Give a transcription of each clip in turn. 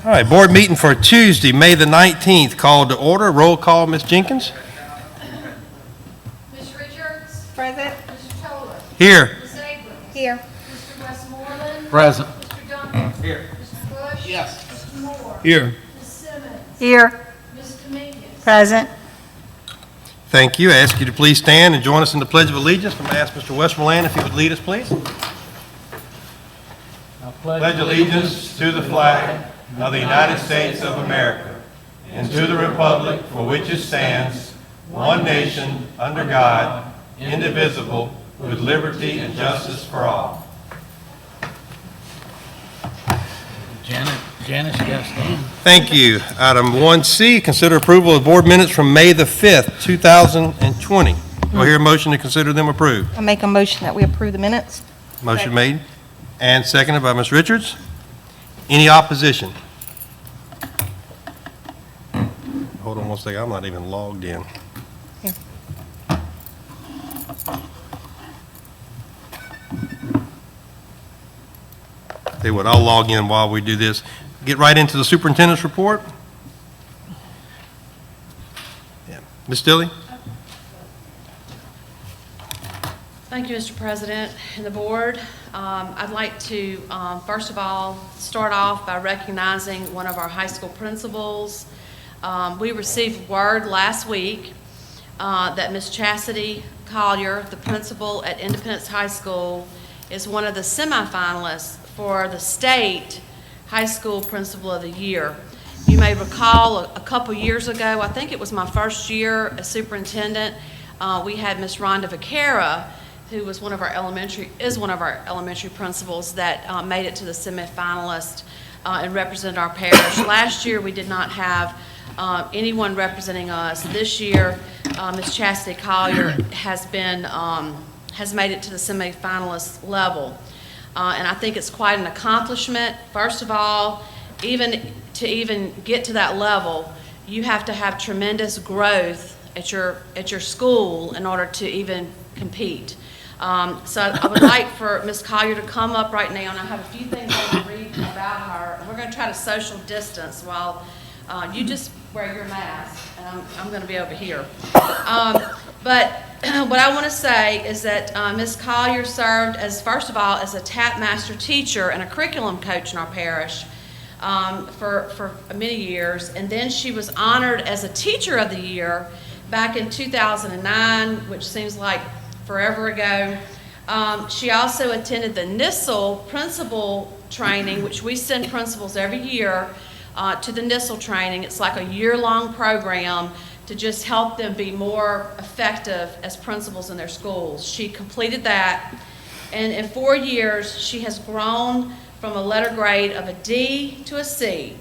All right, board meeting for Tuesday, May the 19th, called to order. Roll call, Ms. Jenkins. Ms. Richards? Present. Mr. Toller? Here. Ms. Abrams? Here. Mr. Westmoreland? Present. Mr. Duncan? Here. Mr. Bush? Yes. Mr. Moore? Here. Ms. Simmons? Here. Ms. Dominguez? Present. Thank you. I ask you to please stand and join us in the Pledge of Allegiance. I'm going to ask Mr. Westmoreland if he would lead us, please. Pledge allegiance to the flag of the United States of America and to the republic for which it stands, one nation, under God, indivisible, with liberty and justice for all. Janice, you got to stand. Thank you. Item 1C, consider approval of board minutes from May the 5th, 2020. Do I hear a motion to consider them approved? I make a motion that we approve the minutes. Motion made and seconded by Ms. Richards. Any opposition? Hold on one second, I'm not even logged in. Here. Tell you what, I'll log in while we do this. Get right into the superintendent's report. Yeah. Ms. Dilley? Thank you, Mr. President and the board. I'd like to, first of all, start off by recognizing one of our high school principals. We received word last week that Ms. Chastity Collier, the principal at Independence High School, is one of the semifinalists for the state high school principal of the year. You may recall a couple years ago, I think it was my first year as superintendent, we had Ms. Rhonda Vaquera, who was one of our elementary principals that made it to the semifinalist and represented our parish. Last year, we did not have anyone representing us. This year, Ms. Chastity Collier has made it to the semifinalist level. And I think it's quite an accomplishment. First of all, even to get to that level, you have to have tremendous growth at your school in order to even compete. So I would like for Ms. Collier to come up right now, and I have a few things I want to read about her. We're going to try to social distance while you just wear your mask, and I'm going to be over here. But what I want to say is that Ms. Collier served as, first of all, as a tap master teacher and a curriculum coach in our parish for many years, and then she was honored as a teacher of the year back in 2009, which seems like forever ago. She also attended the NISL principal training, which we send principals every year to the NISL training. It's like a year-long program to just help them be more effective as principals in their schools. She completed that, and in 4 years, she has grown from a letter grade of a D to a C.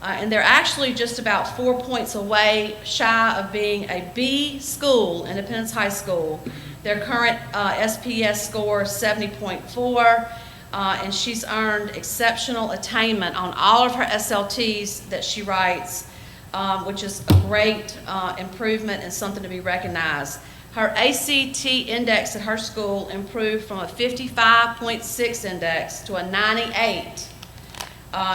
And they're actually just about 4 points away shy of being a B school, Independence High School. Their current SPS score is 70.4, and she's earned exceptional attainment on all of her SLTs that she writes, which is a great improvement and something to be recognized. Her ACT index at her school improved from a 55.6 index to a 98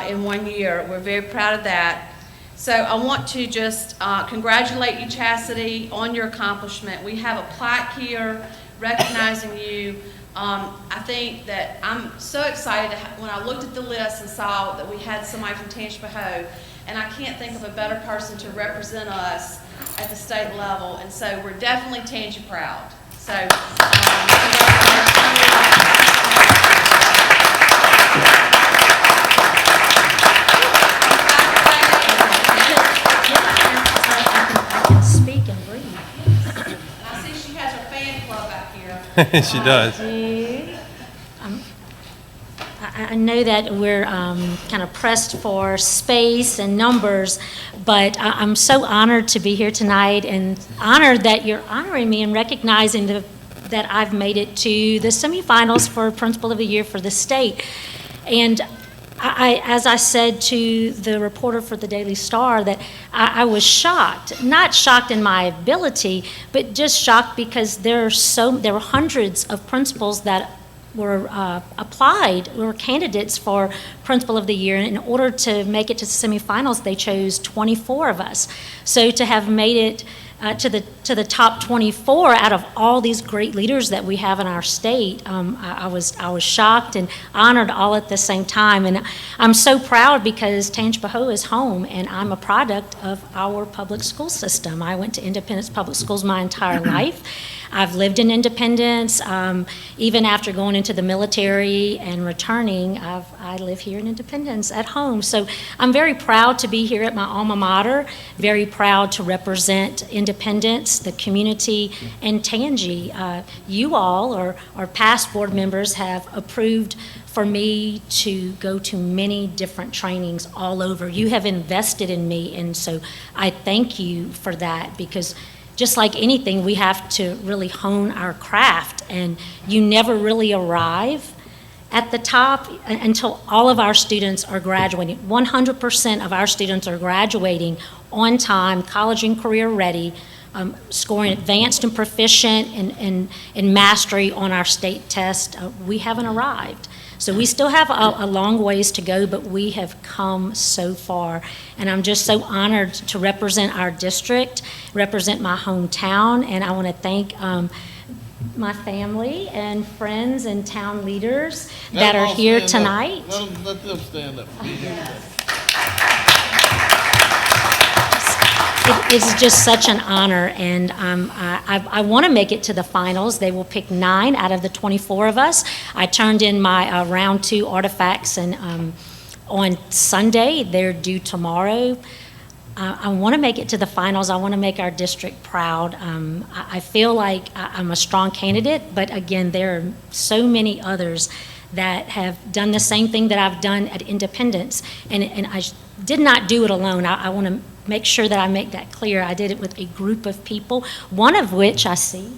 in 1 year. We're very proud of that. So I want to just congratulate you, Chastity, on your accomplishment. We have a plaque here recognizing you. I think that I'm so excited when I looked at the list and saw that we had somebody from Tangipahoa, and I can't think of a better person to represent us at the state level, and so we're definitely Tangi proud. So Speak and breathe. I see she has her fan club back here. She does. I know that we're kind of pressed for space and numbers, but I'm so honored to be here tonight and honored that you're honoring me and recognizing that I've made it to the semifinals for Principal of the Year for the state. And as I said to the reporter for the Daily Star, that I was shocked, not shocked in my ability, but just shocked because there were hundreds of principals that were candidates for Principal of the Year. And in order to make it to the semifinals, they chose 24 of us. So to have made it to the top 24 out of all these great leaders that we have in our state, I was shocked and honored all at the same time. And I'm so proud because Tangipahoa is home, and I'm a product of our public school system. I went to Independence Public Schools my entire life. I've lived in Independence. Even after going into the military and returning, I live here in Independence at home. So I'm very proud to be here at my alma mater, very proud to represent Independence, the community, and Tangi. You all, or past board members, have approved for me to go to many different trainings all over. You have invested in me, and so I thank you for that, because just like anything, we have to really hone our craft, and you never really arrive at the top until all of our students are graduating. 100% of our students are graduating on time, college and career ready, scoring advanced and proficient in mastery on our state test. We haven't arrived. So we still have a long ways to go, but we have come so far. And I'm just so honored to represent our district, represent my hometown, and I want to thank my family and friends and town leaders that are here tonight. Let them stand up. It's just such an honor, and I want to make it to the finals. They will pick 9 out of the 24 of us. I turned in my round 2 artifacts, and on Sunday, they're due tomorrow. I want to make it to the finals. I want to make our district proud. I feel like I'm a strong candidate, but again, there are so many others that have done the same thing that I've done at Independence, and I did not do it alone. I want to make sure that I make that clear. I did it with a group of people, one of which I see,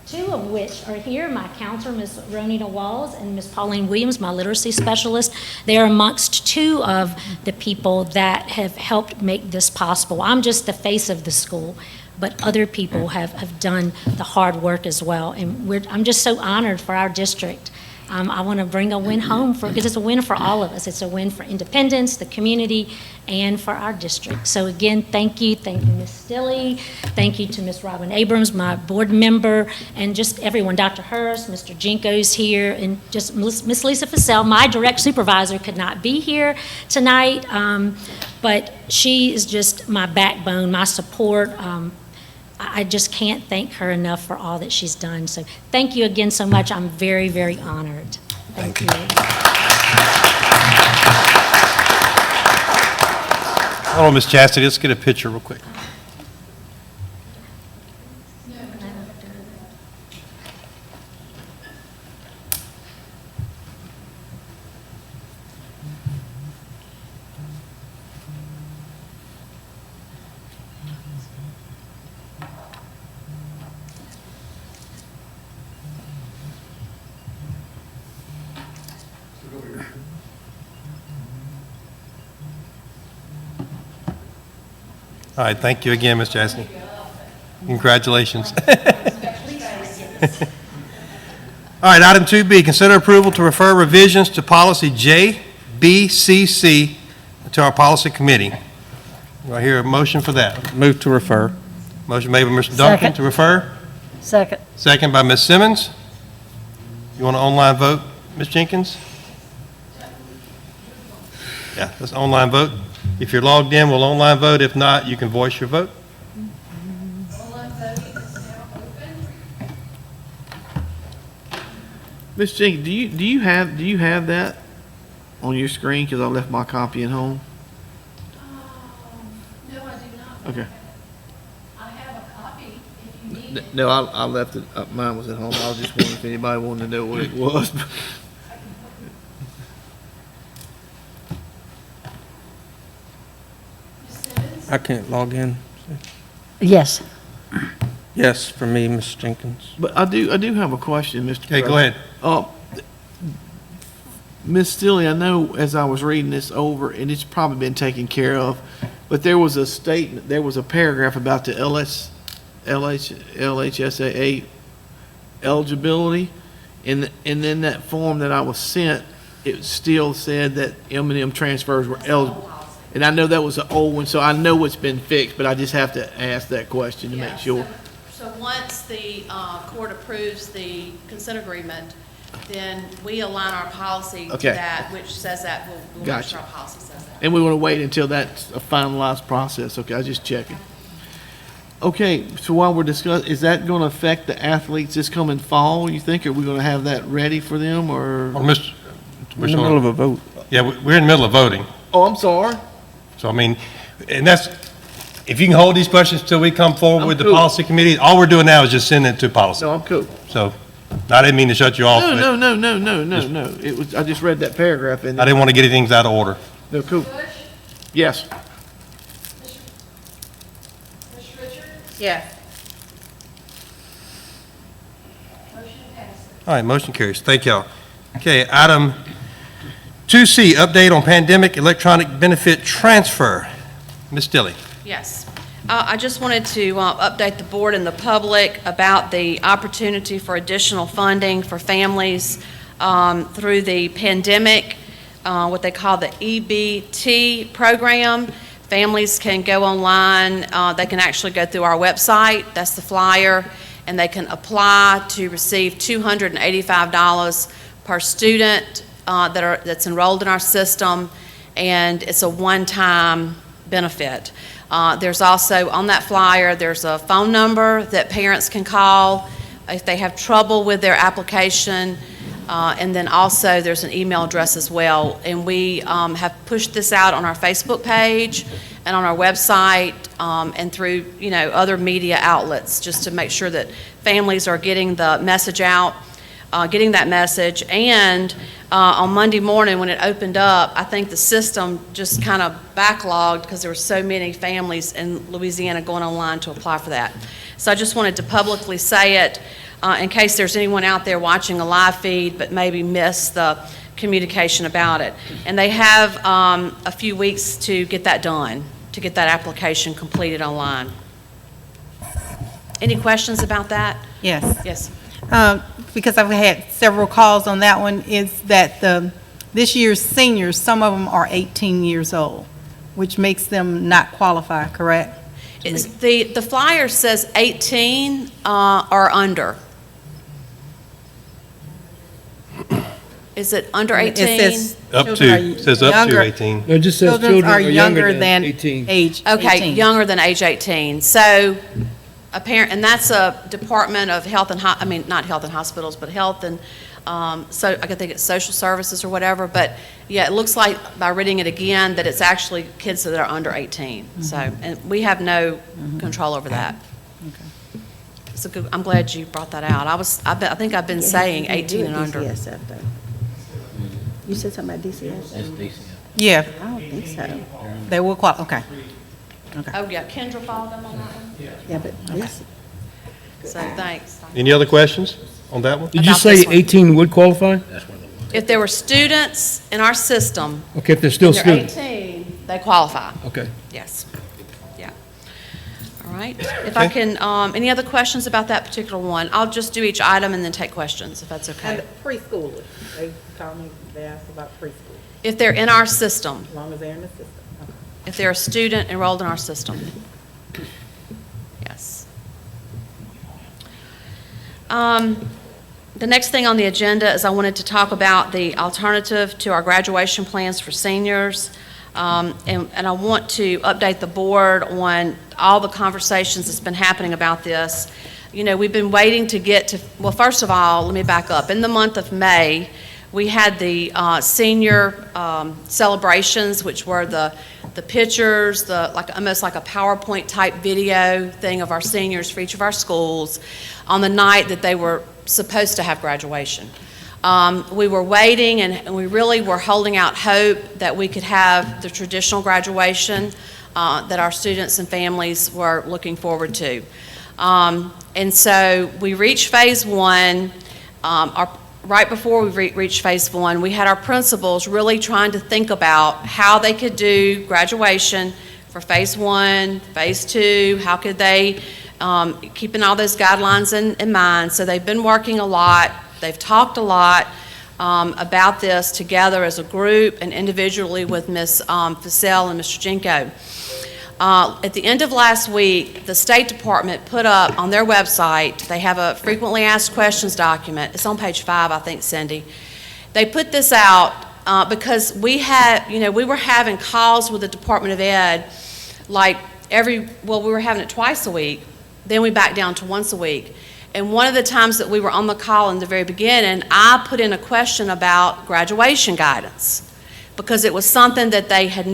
2 of which are here, my counselor, Ms. Ronita Walls, and Ms. Pauline Williams, my literacy specialist. They are amongst 2 of the people that have helped make this possible. I'm just the face of the school, but other people have done the hard work as well. And I'm just so honored for our district. I want to bring a win home because it's a win for all of us. It's a win for Independence, the community, and for our district. So again, thank you. Thank you, Ms. Stilley. Thank you to Ms. Robin Abrams, my board member, and just everyone, Dr. Hurst, Mr. Jinko's here, and just Ms. Lisa Fassell, my direct supervisor, could not be here tonight, but she is just my backbone, my support. I just can't thank her enough for all that she's done. So thank you again so much. I'm very, very honored. Thank you. Hold on, Ms. Chastity, let's get a picture real quick. All right, thank you again, Ms. Chastity. Congratulations. All right, item 2B, consider approval to refer revisions to policy JBCC to our policy committee. Do I hear a motion for that? Move to refer. Motion made by Mr. Duncan Second. to refer, Second. second by Ms. Simmons. You want an online vote, Ms. Jenkins? Yeah, that's an online vote. If you're logged in, we'll online vote. If not, you can voice your vote. Online voting is now open. Miss Jenkins, do you have that on your screen? Because I left my copy at home. No, I do not. Okay. I have a copy if you need it. No, I left it. Mine was at home. I was just wondering if anybody wanted to know what it was. Ms. Simmons? I can't log in. Yes. Yes, for me, Ms. Jenkins. But I do have a question, Mr. Okay, go President. ahead. Ms. Stilley, I know as I was reading this over, and it's probably been taken care of, but there was a statement, there was a paragraph about the LHSAA eligibility, And then that form that I was sent, it still said that M&M transfers were eligible. And I know that was an old one, so I know it's been fixed, but I just have to ask that question to Yeah, make sure. So once the court approves the consent agreement, then we align our policy to Okay. that, which says that, we'll make Gotcha. sure our policy says that. And we want to wait until that's a finalized process. Okay, I was just checking. Okay, so while we're discussing, is that going to affect the athletes this coming fall, you think? Are we going to have that ready for them, or? Well, Mr. In the middle of a vote. Yeah, we're in the middle of voting. Oh, I'm sorry. So, I mean, and that's, if you can hold these questions till we come forward I'm with the cool. policy committee, all we're doing now is just sending it to policy. No, I'm cool. So, I didn't mean to shut you off, No, but no. It was, I just read that paragraph and, I didn't want to get things out of order. no, cool. Bush, Yes. Mr. Richards, Yes. motion passes. All right, motion carries. Thank y'all. Okay, item 2C, update on pandemic electronic benefit transfer. Ms. Dilly. Yes. I just wanted to update the board and the public about the opportunity for additional funding for families through the pandemic, what they call the EBT program. Families can go online, they can actually go through our website, that's the flyer, and they can apply to receive $285 per student that's enrolled in our system, and it's a one-time benefit. There's also, on that flyer, there's a phone number that parents can call if they have trouble with their application, and then also there's an email address as well. And we have pushed this out on our Facebook page and on our website and through, other media outlets, just to make sure that families are getting the message out, getting that message. And on Monday morning, when it opened up, I think the system just kind of backlogged because there were so many families in Louisiana going online to apply for that. So I just wanted to publicly say it in case there's anyone out there watching a live feed but maybe missed the communication about it. And they have a few weeks to get that done, to get that application completed online. Any questions about that? Yes, Yes. because I've had several calls on that one, is that this year's seniors, some of them are 18 years old, which makes them not qualify, correct? The flyer says 18 or under. Is it under 18? It says Up children are to, says up to younger- 18. No, it just says Children are younger than 18. age 18. Okay, younger than age 18. So, and that's a Department of Health and, not Health and Hospitals, but Health and, so I think it's Social Services or whatever. But, yeah, it looks like, by reading it again, that it's actually kids that are under 18. So, and we have no control over that. It's a good, I'm glad you brought that out. I think I've been saying 18 and under. DCSF, though. You said something about DCSF? Yeah, I don't think so. they will qualify, okay. Oh, yeah, Kendra followed them on that one? Yeah, but this, So, thanks. Any other questions on that one? Did you About say this one. 18 would qualify? If there were students in our system, Okay, if they're still and they're students. 18, they qualify. Okay. Yes. Yeah. All right. If I can, any other questions about that particular one? I'll just do each item and then take questions, if that's okay. and preschoolers, they called me, they asked about preschool, If they're in our system, as long as they're in the system. Okay. if they're a student enrolled in our system. Yes. The next thing on the agenda is I wanted to talk about the alternative to our graduation plans for seniors. And I want to update the board on all the conversations that's been happening about this. We've been waiting to get to, well, first of all, let me back up. In the month of May, we had the senior celebrations, which were the pictures, almost like a PowerPoint type video thing of our seniors for each of our schools on the night that they were supposed to have graduation. We were waiting, and we really were holding out hope that we could have the traditional graduation that our students and families were looking forward to. And so we reached phase one. Right before we reached phase one, we had our principals really trying to think about how they could do graduation for phase one, phase two, how could they, keeping all those guidelines in mind. So they've been working a lot. They've talked a lot about this together as a group and individually with Ms. Fussell and Mr. Jenko. At the end of last week, the State Department put up on their website, they have a frequently asked questions document. It's on page 5, I think, Cindy. They put this out because we were having calls with the Department of Ed we were having it twice a week. Then we backed down to once a week. And one of the times that we were on the call in the very beginning, I put in a question about graduation guidance because it was something that they had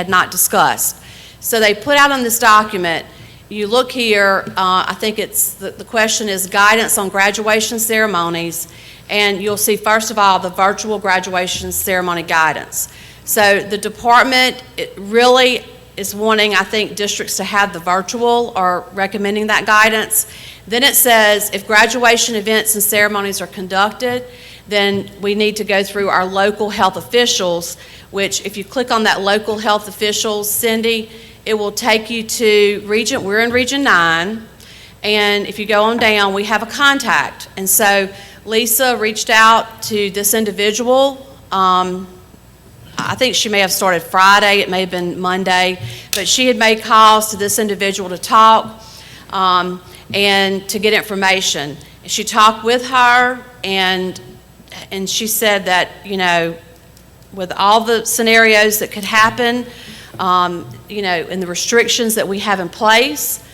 not discussed. So they put out on this document, you look here, I think it's, the question is guidance on graduation ceremonies, and you'll see, first of all, the virtual graduation ceremony guidance. So the department really is wanting, I think, districts to have the virtual or recommending that guidance. Then it says if graduation events and ceremonies are conducted, then we need to go through our local health officials, which if you click on that local health officials, Cindy, it will take you to we're in Region 9, and if you go on down, we have a contact. And so Lisa reached out to this individual. I think she may have started Friday, it may have been Monday, but she had made calls to this individual to talk and to get information. She talked with her, and she said that, with all the scenarios that could happen, and the restrictions that we have in place,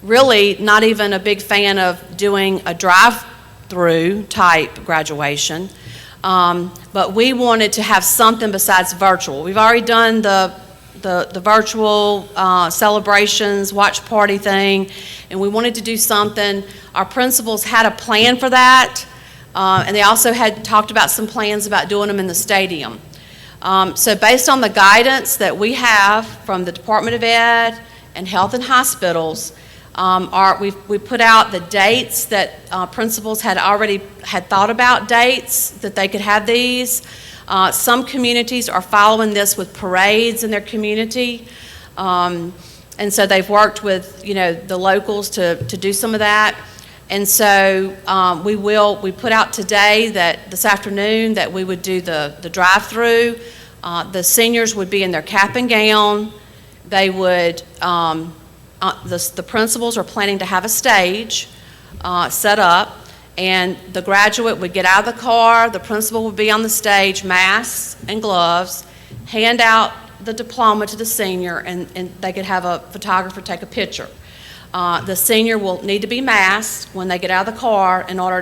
really not even a big fan of doing a drive-through type graduation. But we wanted to have something besides virtual. We've already done the virtual celebrations, watch party thing, and we wanted to do something. Our principals had a plan for that, and they also had talked about some plans about doing them in the stadium. So based on the guidance that we have from the Department of Ed and Health and Hospitals, we put out the dates that principals had thought about dates that they could have these. Some communities are following this with parades in their community, and so they've worked with the locals to do some of that. And so we put out today that this afternoon that we would do the drive-through. The seniors would be in their cap and gown. They would, the principals are planning to have a stage set up, and the graduate would get out of the car, the principal would be on the stage, masks and gloves, hand out the diploma to the senior, and they could have a photographer take a picture. The senior will need to be masked when they get out of the car in order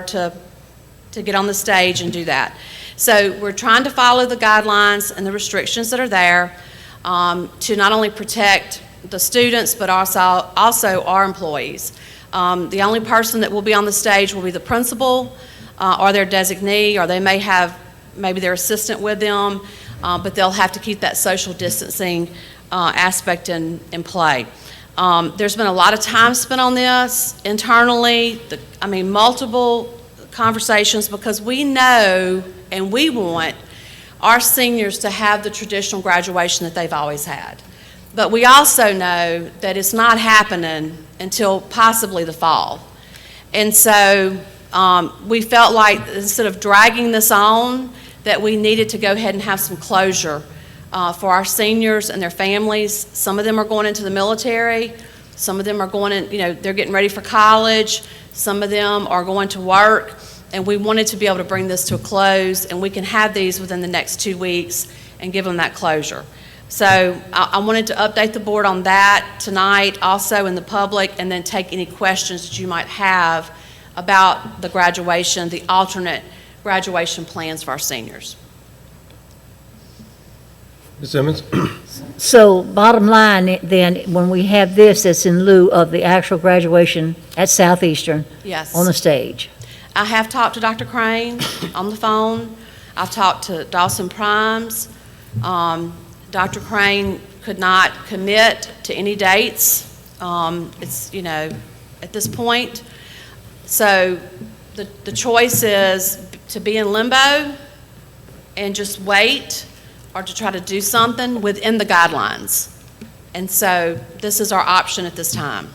to get on the stage and do that. So we're trying to follow the guidelines and the restrictions that are there to not only protect the students but also our employees. The only person that will be on the stage will be the principal or their designee, or they may have maybe their assistant with them, but they'll have to keep that social distancing aspect in play. There's been a lot of time spent on this internally, multiple conversations, because we know and we want our seniors to have the traditional graduation that they've always had. But we also know that it's not happening until possibly the fall. And so we felt like instead of dragging this on, that we needed to go ahead and have some closure for our seniors and their families. Some of them are going into the military. Some of them are going in, they're getting ready for college. Some of them are going to work. And we wanted to be able to bring this to a close, and we can have these within the next 2 weeks and give them that closure. So I wanted to update the board on that tonight, also in the public, and then take any questions that you might have about the graduation, the alternate graduation plans for our seniors. Ms. Simmons? So bottom line, then, when we have this, it's in lieu of the actual graduation at Southeastern Yes. on the stage. I have talked to Dr. Crane on the phone. I've talked to Dawson Primes. Dr. Crane could not commit to any dates. It's, at this point. So the choice is to be in limbo and just wait, or to try to do something within the guidelines. And so this is our option at this time.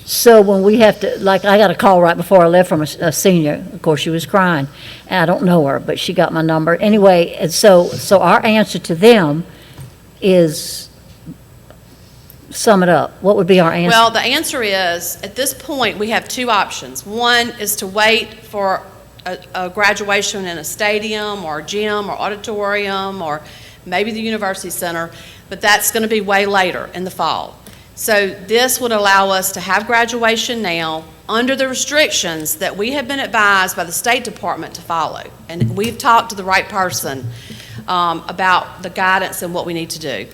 So when we have to, like, I got a call right before I left from a senior, of course, she was crying, and I don't know her, but she got my number. Anyway, and so our answer to them is, sum it up, what would be our answer? Well, the answer is, at this point, we have two options. One is to wait for a graduation in a stadium or a gym or auditorium or maybe the university center, but that's going to be way later in the fall. So this would allow us to have graduation now under the restrictions that we have been advised by the State Department to follow. And we've talked to the right person about the guidance and what we need to do.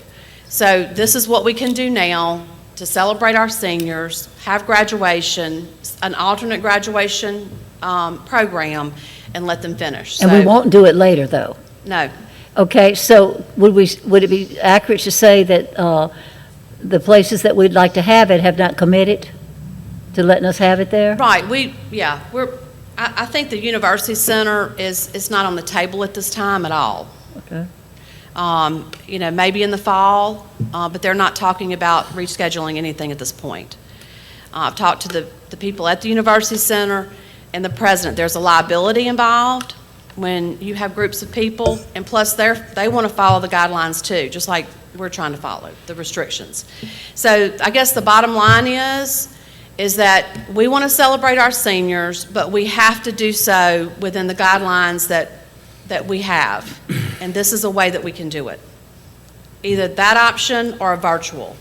So this is what we can do now to celebrate our seniors, have graduation, an alternate graduation program, and let them finish. And we So, won't do it later, though. No. Okay, so would it be accurate to say that the places that we'd like to have it have not committed to letting us have it there? Right, I think the University Center is not on the table at this time at all. Okay. Maybe in the fall, but they're not talking about rescheduling anything at this point. I've talked to the people at the University Center and the president. There's a liability involved when you have groups of people, and plus they want to follow the guidelines too, just like we're trying to follow the restrictions. So I guess the bottom line is that we want to celebrate our seniors, but we have to do so within the guidelines that we have. And this is a way that we can do it. Either that option or a virtual,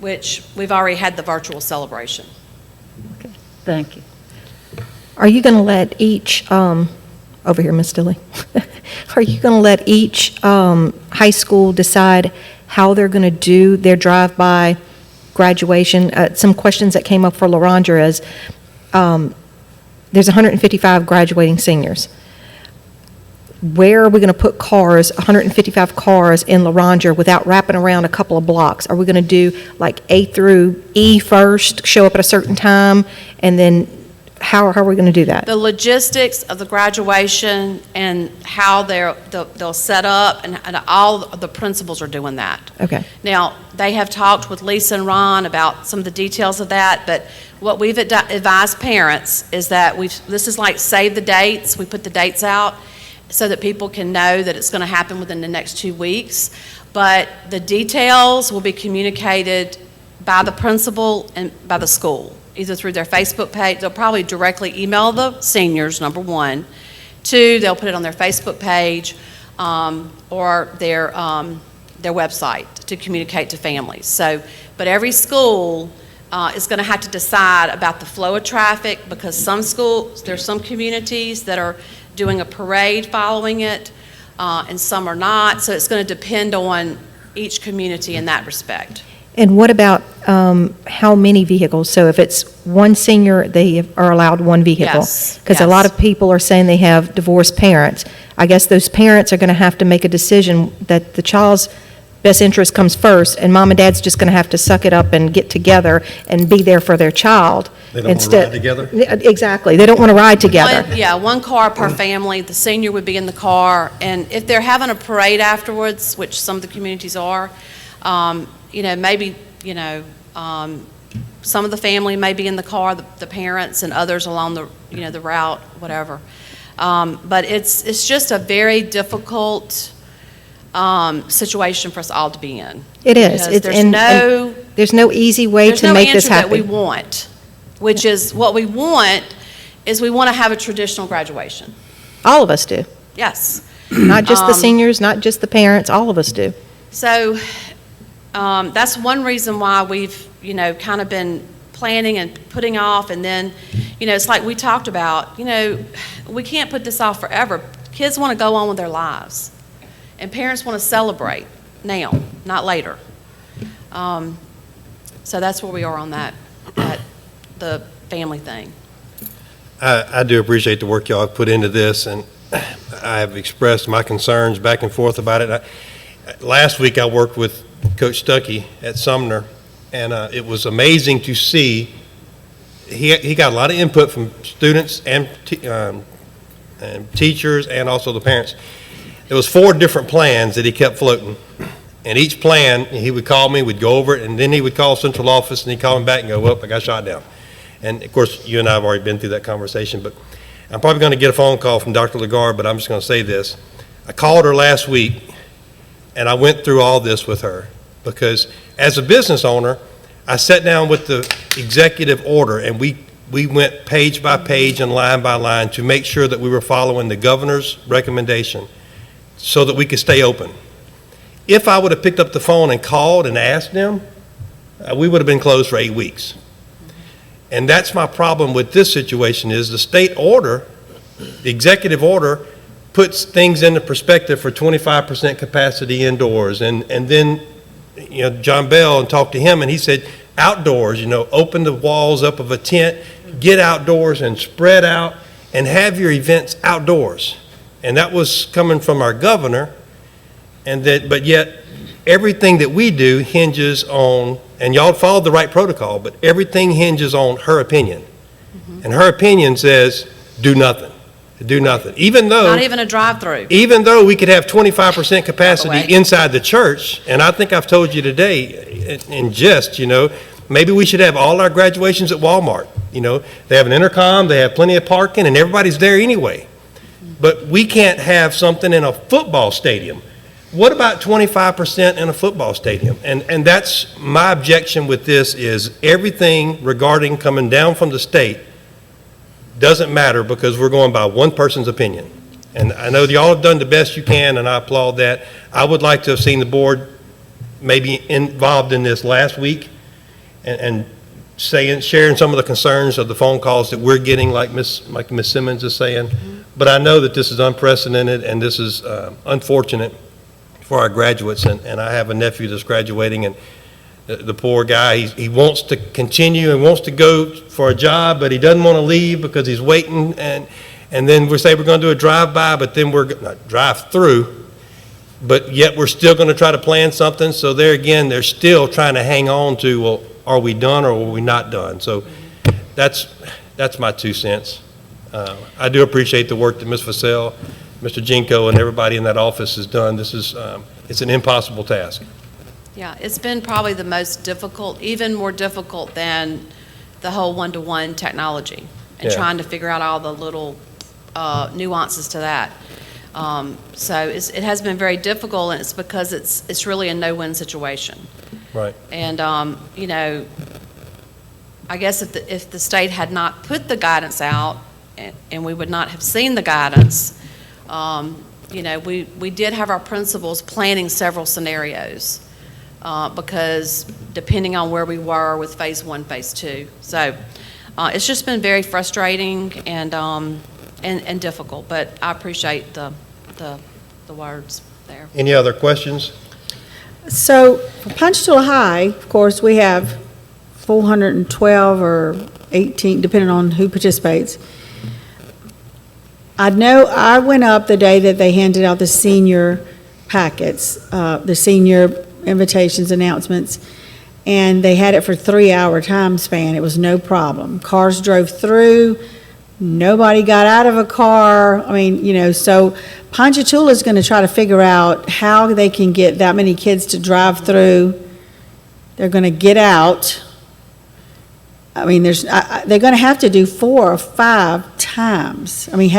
which we've already had the virtual celebration. Okay, thank you. Are you going to let each, over here, Ms. Dilly, are you going to let each high school decide how they're going to do their drive-by graduation? Some questions that came up for LaRondra is, there's 155 graduating seniors. Where are we going to put cars, 155 cars in LaRondra without wrapping around a couple of blocks? Are we going to do like A through E first, show up at a certain time, and then how are we going to do that? The logistics of the graduation and how they'll set up, and all of the principals are doing that. Okay. Now, they have talked with Lisa and Ron about some of the details of that, but what we've advised parents is that this is like save the dates. We put the dates out so that people can know that it's going to happen within the next 2 weeks. But the details will be communicated by the principal and by the school, either through their Facebook page. They'll probably directly email the seniors, number one. Two, they'll put it on their Facebook page or their website to communicate to families. So, but every school is going to have to decide about the flow of traffic, because some schools, there's some communities that are doing a parade following it, and some are not. So it's going to depend on each community in that respect. And what about how many vehicles? So if it's one senior, they are allowed one vehicle? Yes, Because a yes. lot of people are saying they have divorced parents. I guess those parents are going to have to make a decision that the child's best interest comes first, and mom and dad's just going to have to suck it up and get together and be there for their child. They don't want to ride together? Exactly. They don't want to ride together. One car per family. The senior would be in the car, and if they're having a parade afterwards, which some of the communities are, maybe, some of the family may be in the car, the parents, and others along the route, whatever. But it's just a very difficult situation for us all to be in. It is. Because There's no easy way to make this happen. there's no answer that we want, which is what we want is we want to have a traditional graduation. All of us do. Yes. Not just the seniors, not just the parents, all of us do. So that's one reason why we've, kind of been planning and putting off, and then, it's like we talked about, we can't put this off forever. Kids want to go on with their lives, and parents want to celebrate now, not later. So that's where we are on that the family thing. I do appreciate the work y'all have put into this, and I have expressed my concerns back and forth about it. Last week, I worked with Coach Stuckey at Sumner, and it was amazing to see. He got a lot of input from students and teachers, and also the parents. There was 4 different plans that he kept floating, And each plan, he would call me, we'd go over it, and then he would call central office, and he'd call me back and go, well, I got shot down. And of course, you and I have already been through that conversation, but I'm probably going to get a phone call from Dr. Lagarde, but I'm just going to say this. I called her last week, and I went through all this with her, because as a business owner, I sat down with the executive order, and we went page by page and line by line to make sure that we were following the governor's recommendation so that we could stay open. If I would have picked up the phone and called and asked them, we would have been closed for 8 weeks. And that's my problem with this situation is the state order, the executive order, puts things into perspective for 25% capacity indoors. And then, John Bell, and talked to him, and he said, outdoors, open the walls up of a tent, get outdoors and spread out and have your events outdoors. And that was coming from our governor. But yet, everything that we do hinges on, and y'all followed the right protocol, but everything hinges on her opinion. And her opinion says, do nothing. Do nothing. Not even a drive-through. Even though we could have 25% capacity inside the church, and I think I've told you today, in jest, maybe we should have all our graduations at Walmart. They have an intercom, they have plenty of parking, and everybody's there anyway. But we can't have something in a football stadium. What about 25% in a football stadium? And that's my objection with this is everything regarding coming down from the state doesn't matter because we're going by one person's opinion. And I know y'all have done the best you can, and I applaud that. I would like to have seen the board maybe involved in this last week and sharing some of the concerns of the phone calls that we're getting, like Miss Simmons is saying. But I know that this is unprecedented and this is unfortunate for our graduates. And I have a nephew that's graduating, and the poor guy, he wants to continue and wants to go for a job, but he doesn't want to leave because he's waiting. And then we say we're going to do a drive-by, but then we're not drive-through, but yet we're still going to try to plan something. So there again, they're still trying to hang on to, well, are we done or are we not done? So that's my 2 cents. I do appreciate the work that Ms. Vassell, Mr. Jinko, and everybody in that office has done. This is, it's an impossible task. Yeah, it's been probably the most difficult, even more difficult than the whole one-to-one technology and Yeah. trying to figure out all the little nuances to that. So it has been very difficult, and it's because it's really a no-win situation. Right. And, I guess if the state had not put the guidance out, and we would not have seen the guidance, we did have our principals planning several scenarios, because depending on where we were with phase 1, phase 2. So it's just been very frustrating and difficult, but I appreciate the words there. Any other questions? So for Ponchatoula High, of course, we have 412 or 18, depending on who participates. I know I went up the day that they handed out the senior packets, the senior invitations, announcements, and they had it for 3-hour time span. It was no problem. Cars drove through. Nobody got out of a car. I mean, so Ponchatoula is going to try to figure out how they can get that many kids to drive through. They're going to get out. I mean, they're going to have to do 4 or 5 times. I mean,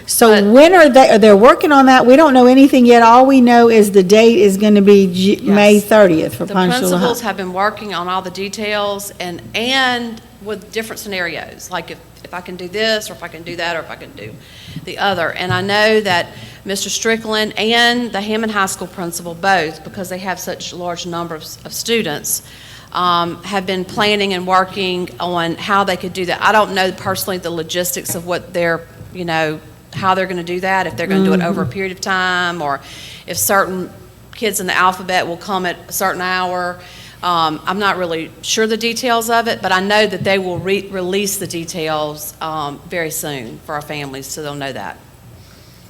so when are they're working on that? We don't know anything yet. All we know is the date is going to be May 30th for The Ponchatoula High. principals have been working on all the details and with different scenarios, like if I can do this, or if I can do that, or if I can do the other. And I know that Mr. Strickland and the Hammond High School principal both, because they have such a large number of students, have been planning and working on how they could do that. I don't know personally the logistics of what they're, how they're going to do that, if they're going to do it over a period of time, or if certain kids in the alphabet will come at a certain hour. I'm not really sure the details of it, but I know that they will release the details very soon for our families, so they'll know that.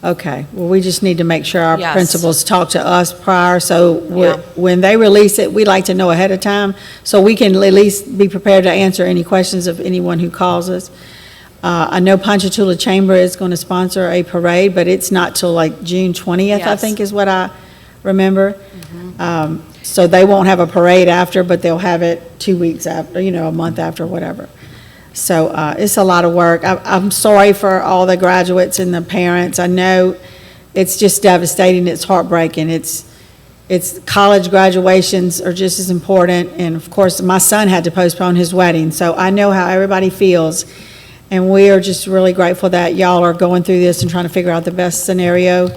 Okay, well, we just need to make sure our Yes. principals talk to us prior, so Yeah. when they release it, we like to know ahead of time, so we can at least be prepared to answer any questions of anyone who calls us. I know Ponchatoula Chamber is going to sponsor a parade, but it's not till like June 20th, I Yes. think is what I remember? So they won't have a parade after, but they'll have it 2 weeks after, a month after, whatever. So it's a lot of work. I'm sorry for all the graduates and the parents. I know it's just devastating, it's heartbreaking. It's college graduations are just as important, and of course, my son had to postpone his wedding, so I know how everybody feels. And we are just really grateful that y'all are going through this and trying to figure out the best scenario.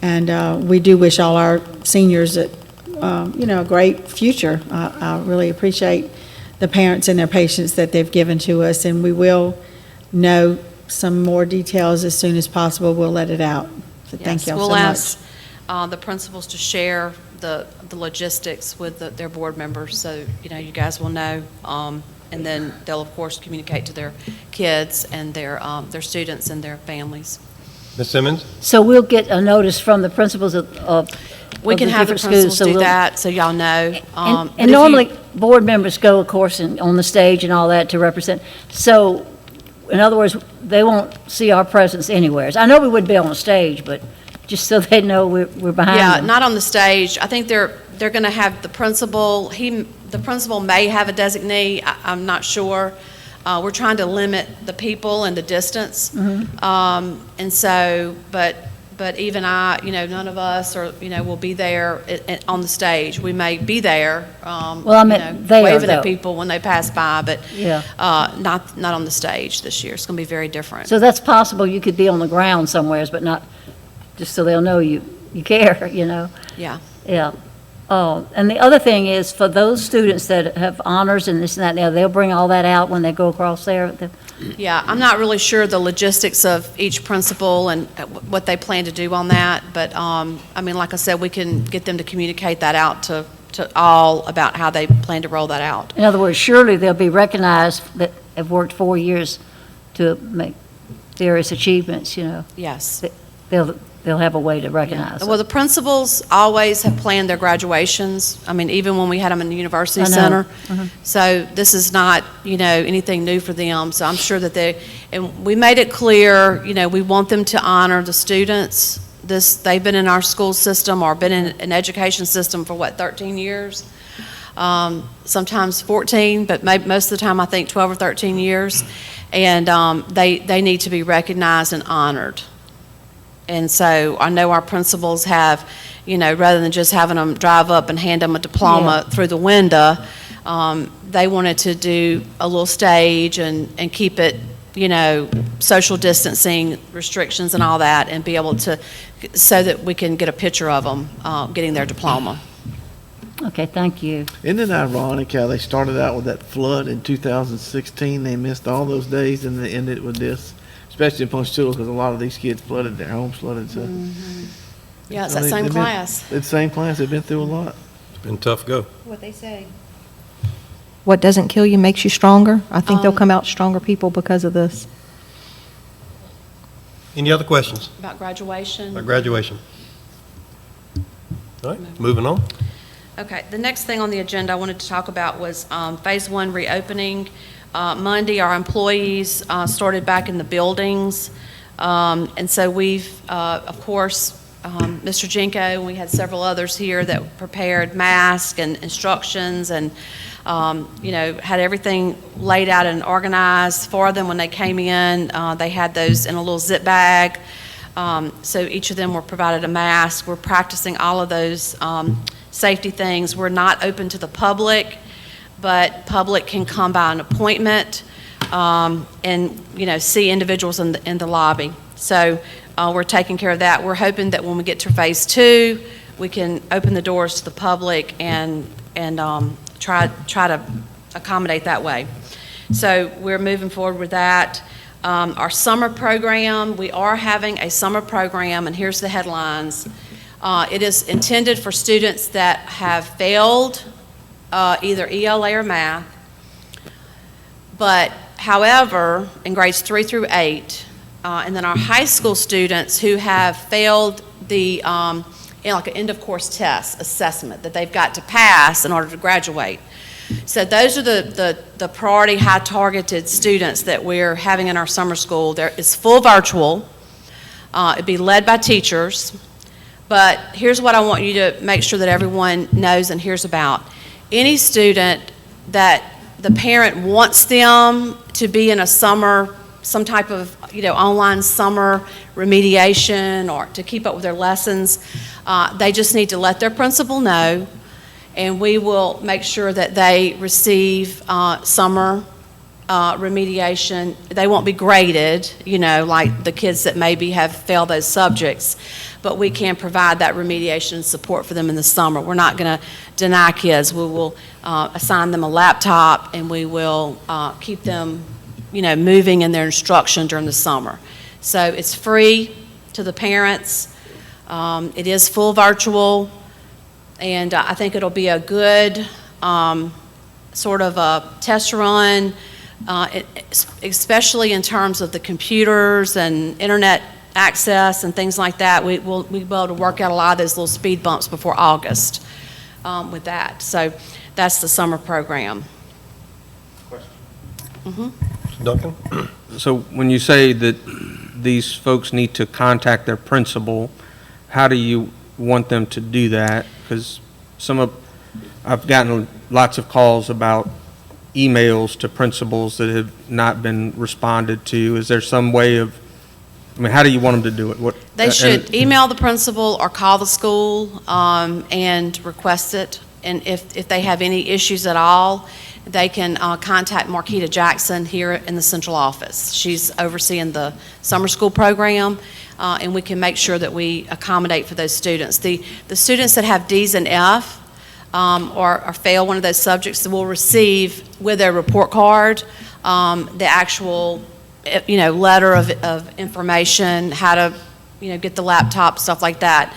And we do wish all our seniors a great future. I really appreciate the parents and their patience that they've given to us, and we will know some more details as soon as possible. We'll let it out. So thank Yes, y'all so we'll much. ask the principals to share the logistics with their board members, so, you guys will know. And then they'll, of course, communicate to their kids and their students and their families. Ms. Simmons? So we'll get a notice from the principals of We can have the different schools, principals so do we'll- that, so y'all know. And But if you- normally, board members go, of course, on the stage and all that to represent. So, in other words, they won't see our presence anywhere. I know we would be on the stage, but just so they know we're behind Yeah, them. not on the stage. I think they're going to have the principal, the principal may have a designee, I'm not sure. We're trying to limit the people and the distance. And so, but even none of us will be there on the stage. We may be there, Well, I meant there, waving though. at people when they pass by, but Yeah. not on the stage this year. It's going to be very different. So that's possible, you could be on the ground somewheres, but not, just so they'll know you care, Yeah. Yeah. Oh, and the other thing is, for those students that have honors and this and that, now, they'll bring all that out when they go across there? Yeah, I'm not really sure the logistics of each principal and what they plan to do on that, but, like I said, we can get them to communicate that out to all about how they plan to roll that out. In other words, surely they'll be recognized that have worked 4 years to make various achievements, Yes. They'll have a way to recognize Well, them. the principals always have planned their graduations. Even when we had them in the University I know. Center. So this is not, anything new for them. So I'm sure that and we made it clear, we want them to honor the students. They've been in our school system or been in an education system for 13 years? Sometimes 14, but most of the time I think 12 or 13 years. And they need to be recognized and honored. And so I know our principals have, rather than just having them drive up and hand them a diploma through the window, they wanted to do a little stage and keep it, social distancing restrictions and all that, and be able to, so that we can get a picture of them getting their diploma. Okay, thank you. Isn't it ironic how they started out with that flood in 2016? They missed all those days and they ended with this, especially in Ponchatoula, because a lot of these kids flooded, their homes flooded, so. Yeah, it's I that mean, same they've been- class. It's the same class, they've been through a lot. It's been tough go. What they say. What doesn't kill you makes you stronger. I think they'll come out stronger people because of this. Any other questions About graduation. about graduation? All right, moving on. Okay, the next thing on the agenda I wanted to talk about was Phase 1 reopening. Monday, our employees started back in the buildings, and so we've, of course, Mr. Jenko, and we had several others here that prepared masks and instructions and, had everything laid out and organized for them when they came in. They had those in a little zip bag, so each of them were provided a mask. We're practicing all of those safety things. We're not open to the public, but public can come by an appointment and, see individuals in the lobby. So we're taking care of that. We're hoping that when we get to Phase 2, we can open the doors to the public and try to accommodate that way. So we're moving forward with that. Our summer program, we are having a summer program, and here's the headlines. It is intended for students that have failed either ELA or math, but however, in grades 3 through 8, and then our high school students who have failed the like an end-of-course test assessment that they've got to pass in order to graduate. So those are the priority high-targeted students that we're having in our summer school. It's full virtual. It'd be led by teachers. But here's what I want you to make sure that everyone knows and hears about. Any student that the parent wants them to be in a summer, some type of, online summer remediation or to keep up with their lessons, they just need to let their principal know, and we will make sure that they receive summer remediation. They won't be graded, like the kids that maybe have failed those subjects, but we can provide that remediation and support for them in the summer. We're not going to deny kids. We will assign them a laptop, and we will keep them, moving in their instruction during the summer. So it's free to the parents. It is full virtual, and I think it'll be a good sort of a test run, especially in terms of the computers and internet access and things like that. We'll be able to work out a lot of those little speed bumps before August with that. So that's the summer program. Duncan? So when you say that these folks need to contact their principal, how do you want them to do that? Because I've gotten lots of calls about emails to principals that have not been responded to. Is there some way of, how do you want them to do it? They should email the principal or call the school and request it. And if they have any issues at all, they can contact Marquita Jackson here in the central office. She's overseeing the summer school program, and we can make sure that we accommodate for those students. The students that have D's and F or fail one of those subjects will receive with their report card the actual letter of information, how to get the laptop, stuff like that.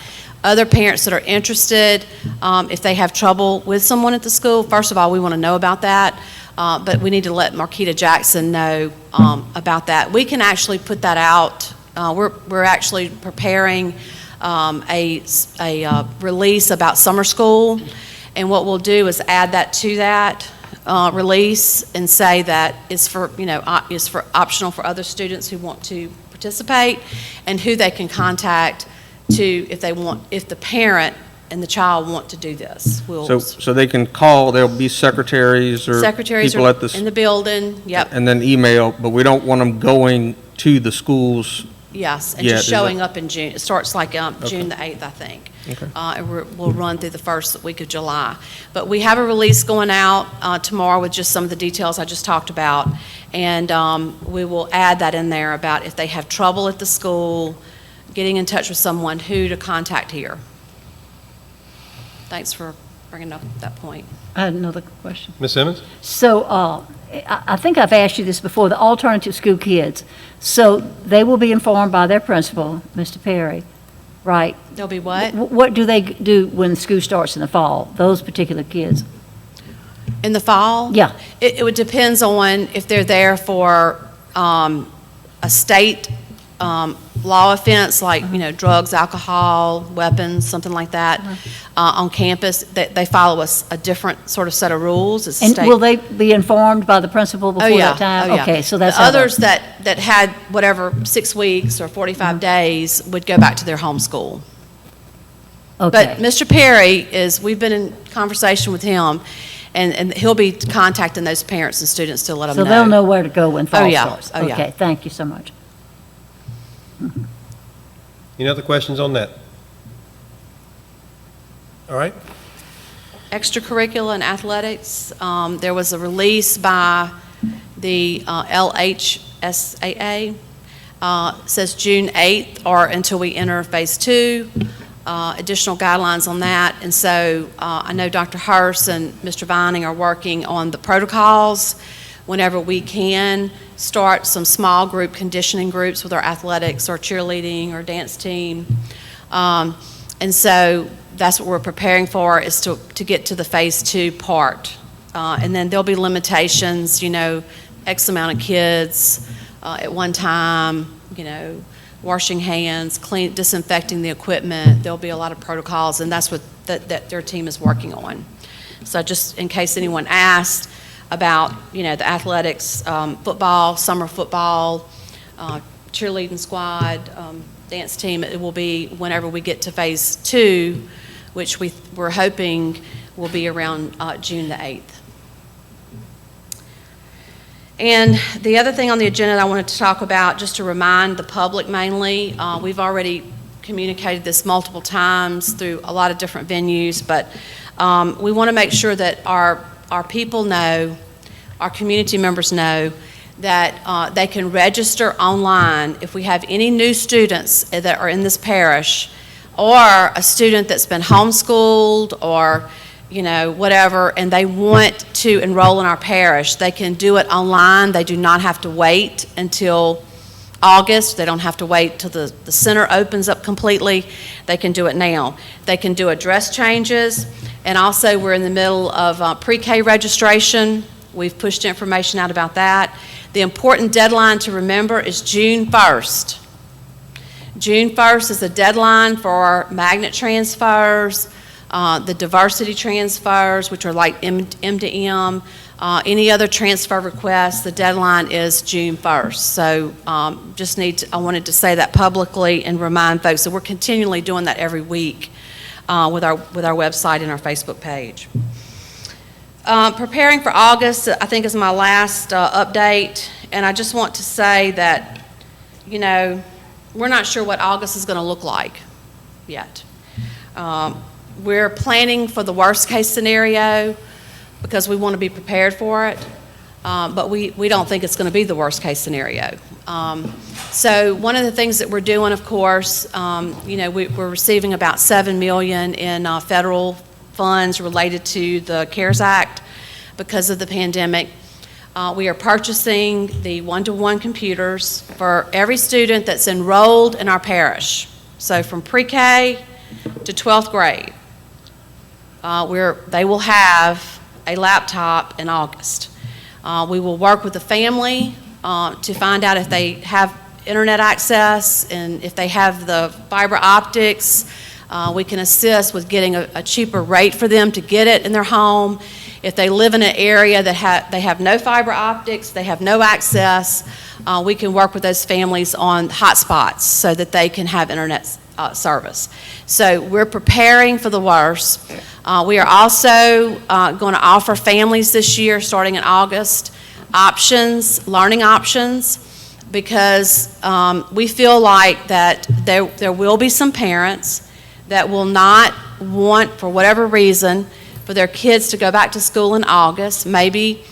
Other parents that are interested, if they have trouble with someone at the school, first of all, we want to know about that, but we need to let Marquita Jackson know about that. We can actually put that out. We're actually preparing a release about summer school, and what we'll do is add that to that release and say that it's for optional for other students who want to participate, and who they can contact if the parent and the child want to do this. So they can call, there'll be secretaries or people at in the building, yep. and then email, but we don't want them going to the schools. Yes, and Yeah, just is that- showing up in June. It starts like June the 8th, I think. Okay. And we'll run through the first week of July. But we have a release going out tomorrow with just some of the details I just talked about. And we will add that in there about if they have trouble at the school, getting in touch with someone, who to contact here. Thanks for bringing up that point. I had another question. Ms. Simmons? So, I think I've asked you this before, the alternative school kids. So they will be informed by their principal, Mr. Perry, right? They'll be what? What do they do when school starts in the fall, those particular kids? In the fall? Yeah. It would depends on if they're there for a state law offense, like, drugs, alcohol, weapons, something like that, on campus. They follow a different sort of set of rules. It's And state. will they be informed by the principal before that time? Oh, yeah. Okay, so that's The how that- others that had whatever 6 weeks or 45 days would go back to their home school. But Okay, Mr. Perry we've been in conversation with him, and he'll be contacting those parents and students to let them so know. they'll know where to go when fall yeah. starts? Oh, yeah. Okay, thank you so much. Any other questions on that? All right. Extracurricular and athletics, there was a release by the LHSAA, says June 8th or until we enter phase 2, additional guidelines on that. And so I know Dr. Hurst and Mr. Vining are working on the protocols. Whenever we can, start some small group conditioning groups with our athletics or cheerleading or dance team. And so that's what we're preparing for, is to get to the phase 2 part. And then there'll be limitations, X amount of kids at one time, washing hands, disinfecting the equipment. There'll be a lot of protocols, and that's what that their team is working on. So just in case anyone asked about, the athletics, football, summer football, cheerleading squad, dance team, it will be whenever we get to phase 2, which we're hoping will be around June the 8th. And the other thing on the agenda I wanted to talk about, just to remind the public mainly, we've already communicated this multiple times through a lot of different venues, but we want to make sure that our people know, our community members know, that they can register online if we have any new students that are in this parish, or a student that's been homeschooled or whatever, and they want to enroll in our parish. They can do it online. They do not have to wait until August. They don't have to wait till the center opens up completely. They can do it now. They can do address changes, and also we're in the middle of pre-K registration. We've pushed information out about that. The important deadline to remember is June 1st. June 1st is the deadline for magnet transfers, the diversity transfers, which are like M to M, any other transfer requests. The deadline is June 1st. So I wanted to say that publicly and remind folks that we're continually doing that every week with our website and our Facebook page. Preparing for August, I think, is my last update, and I just want to say that, we're not sure what August is going to look like yet. We're planning for the worst-case scenario because we want to be prepared for it, but we don't think it's going to be the worst-case scenario. So one of the things that we're doing, of course, we're receiving about $7 million in federal funds related to the CARES Act because of the pandemic. We are purchasing the one-to-one computers for every student that's enrolled in our parish. So from pre-K to 12th grade, they will have a laptop in August. We will work with the family to find out if they have internet access, and if they have the fiber optics, we can assist with getting a cheaper rate for them to get it in their home. If they live in an area that they have no fiber optics, they have no access, we can work with those families on hotspots so that they can have internet service. So we're preparing for the worst. We are also going to offer families this year, starting in August, learning options, because we feel like that there will be some parents that will not want, for whatever reason, for their kids to go back to school in August. Maybe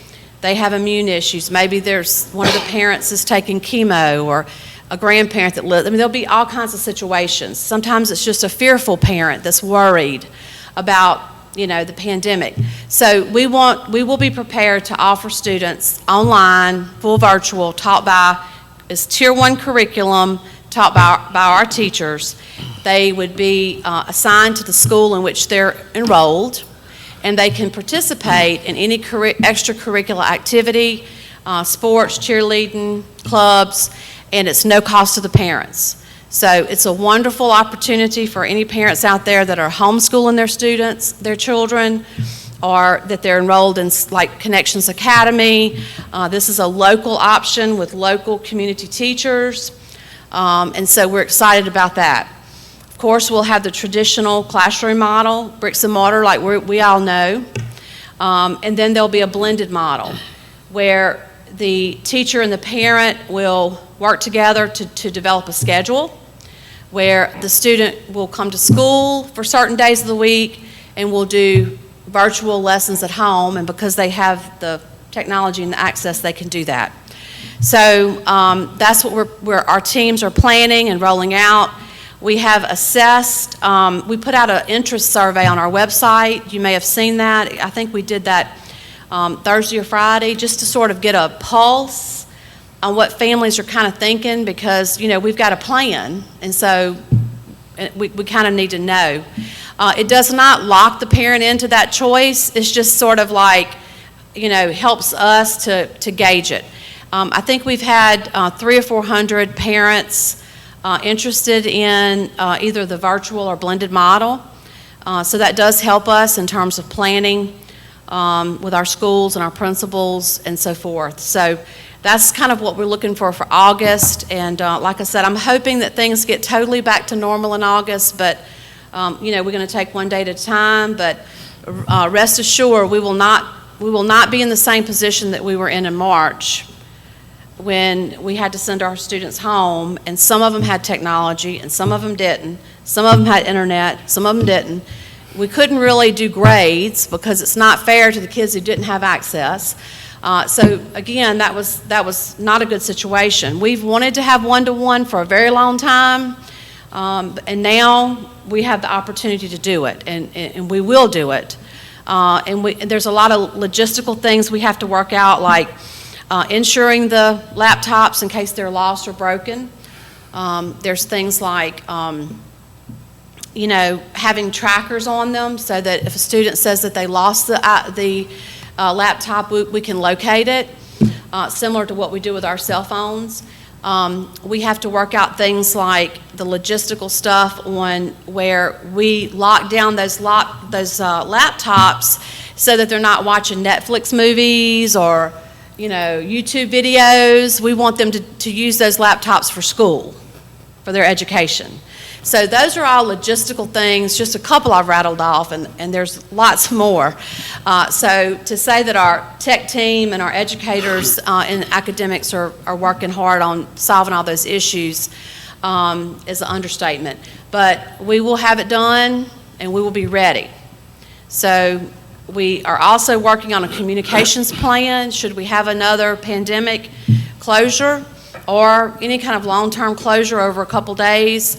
they have immune issues. Maybe there's one of the parents is taking chemo, or a grandparent that lives. There'll be all kinds of situations. Sometimes it's just a fearful parent that's worried about, the pandemic. So we will be prepared to offer students online, full virtual, taught by, is Tier 1 curriculum, taught by our teachers. They would be assigned to the school in which they're enrolled, and they can participate in any extracurricular activity, sports, cheerleading, clubs, and it's no cost to the parents. So it's a wonderful opportunity for any parents out there that are homeschooling their children, or that they're enrolled in like Connections Academy. This is a local option with local community teachers, and so we're excited about that. Of course, we'll have the traditional classroom model, bricks and mortar, like we all know, and then there'll be a blended model where the teacher and the parent will work together to develop a schedule, where the student will come to school for certain days of the week and will do virtual lessons at home, and because they have the technology and the access, they can do that. So that's what our teams are planning and rolling out. We have assessed, we put out an interest survey on our website. You may have seen that. I think we did that Thursday or Friday, just to sort of get a pulse on what families are kind of thinking, because, we've got a plan, and so we kind of need to know. It does not lock the parent into that choice. It's just sort of like, helps us to gauge it. I think we've had 300 or 400 parents interested in either the virtual or blended model. So that does help us in terms of planning. with our schools and our principals and so forth. So that's kind of what we're looking for August. And like I said, I'm hoping that things get totally back to normal in August, but, we're going to take one day at a time. But rest assured, we will not be in the same position that we were in March, when we had to send our students home, and some of them had technology and some of them didn't. Some of them had internet, some of them didn't. We couldn't really do grades because it's not fair to the kids who didn't have access. So again, that was not a good situation. We've wanted to have one-to-one for a very long time, and now we have the opportunity to do it, and we will do it. And there's a lot of logistical things we have to work out, like insuring the laptops in case they're lost or broken. There's things like, having trackers on them so that if a student says that they lost the laptop, we can locate it, similar to what we do with our cell phones. We have to work out things like the logistical stuff on where we lock down those laptops so that they're not watching Netflix movies or YouTube videos. We want them to use those laptops for school, for their education. So those are all logistical things, just a couple I've rattled off, and there's lots more. So to say that our tech team and our educators in academics are working hard on solving all those issues is an understatement. But we will have it done, and we will be ready. So we are also working on a communications plan should we have another pandemic closure or any kind of long-term closure over a couple days,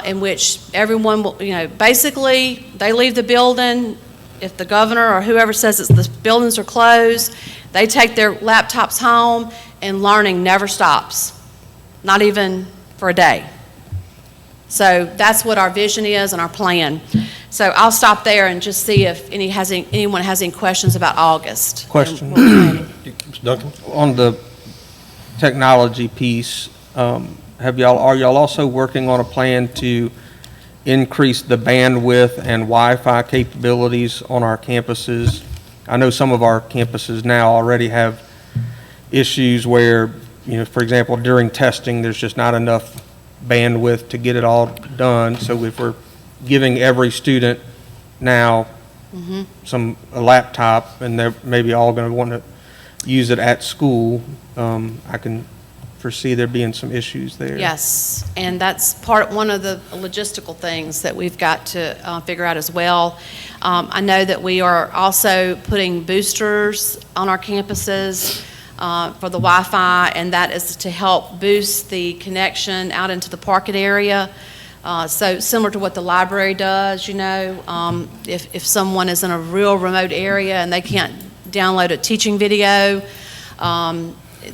in which everyone will, basically they leave the building. If the governor or whoever says that the buildings are closed, they take their laptops home, and learning never stops, not even for a day. So that's what our vision is and our plan. So I'll stop there and just see if anyone has any questions about August. Question. Mr. Duncan? On the technology piece, are y'all also working on a plan to increase the bandwidth and Wi-Fi capabilities on our campuses? I know some of our campuses now already have issues where, for example, during testing, there's just not enough bandwidth to get it all done. So if we're giving every student now a laptop, and they're maybe all going to want to use it at school, I can foresee there being some issues there. Yes, and that's one of the logistical things that we've got to figure out as well. I know that we are also putting boosters on our campuses for the Wi-Fi, and that is to help boost the connection out into the parking area. So similar to what the library does, if someone is in a real remote area and they can't download a teaching video,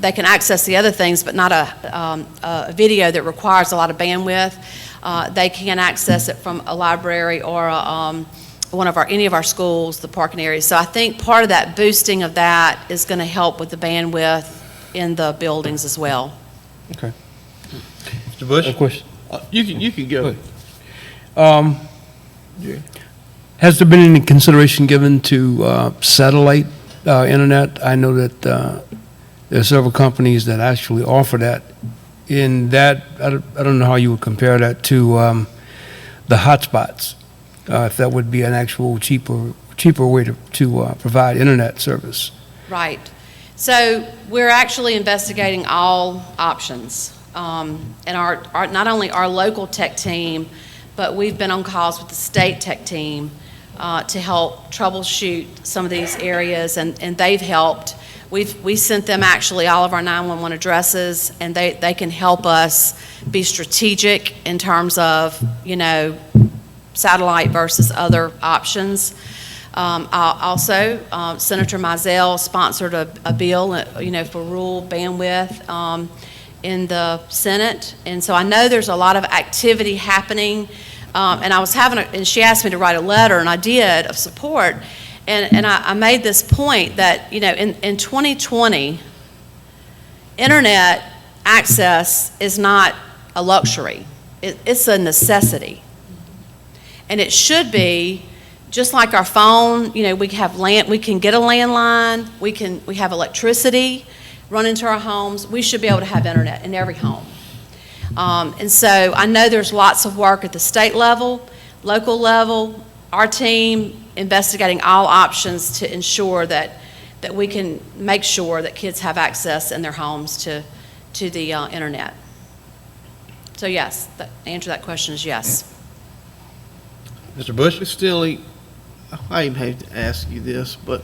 they can access the other things, but not a video that requires a lot of bandwidth. They can access it from a library or any of our schools, the parking areas. So I think part of that boosting of that is going to help with the bandwidth in the buildings as well. Okay. Mr. Bush? A question. You can go. Has there been any consideration given to satellite internet? I know that there are several companies that actually offer that. In that, I don't know how you would compare that to the hotspots, if that would be an actual cheaper way to provide internet service. Right. So we're actually investigating all options. And our not only our local tech team, but we've been on calls with the state tech team to help troubleshoot some of these areas, and they've helped. We sent them actually all of our 911 addresses, and they can help us be strategic in terms of, satellite versus other options. Also, Senator Mizell sponsored a bill, for rural bandwidth in the Senate, and so I know there's a lot of activity happening. And I was and she asked me to write a letter, and I did, of support. And I made this point that, in 2020, internet access is not a luxury. It's a necessity. And it should be just like our phone, we can get a landline, we have electricity run into our homes, we should be able to have internet in every home. And so I know there's lots of work at the state level, local level, our team investigating all options to ensure that we can make sure that kids have access in their homes to the internet. So yes, the answer to that question is yes. Mr. Bush? Ms. Stilley, I even hate to ask you this, but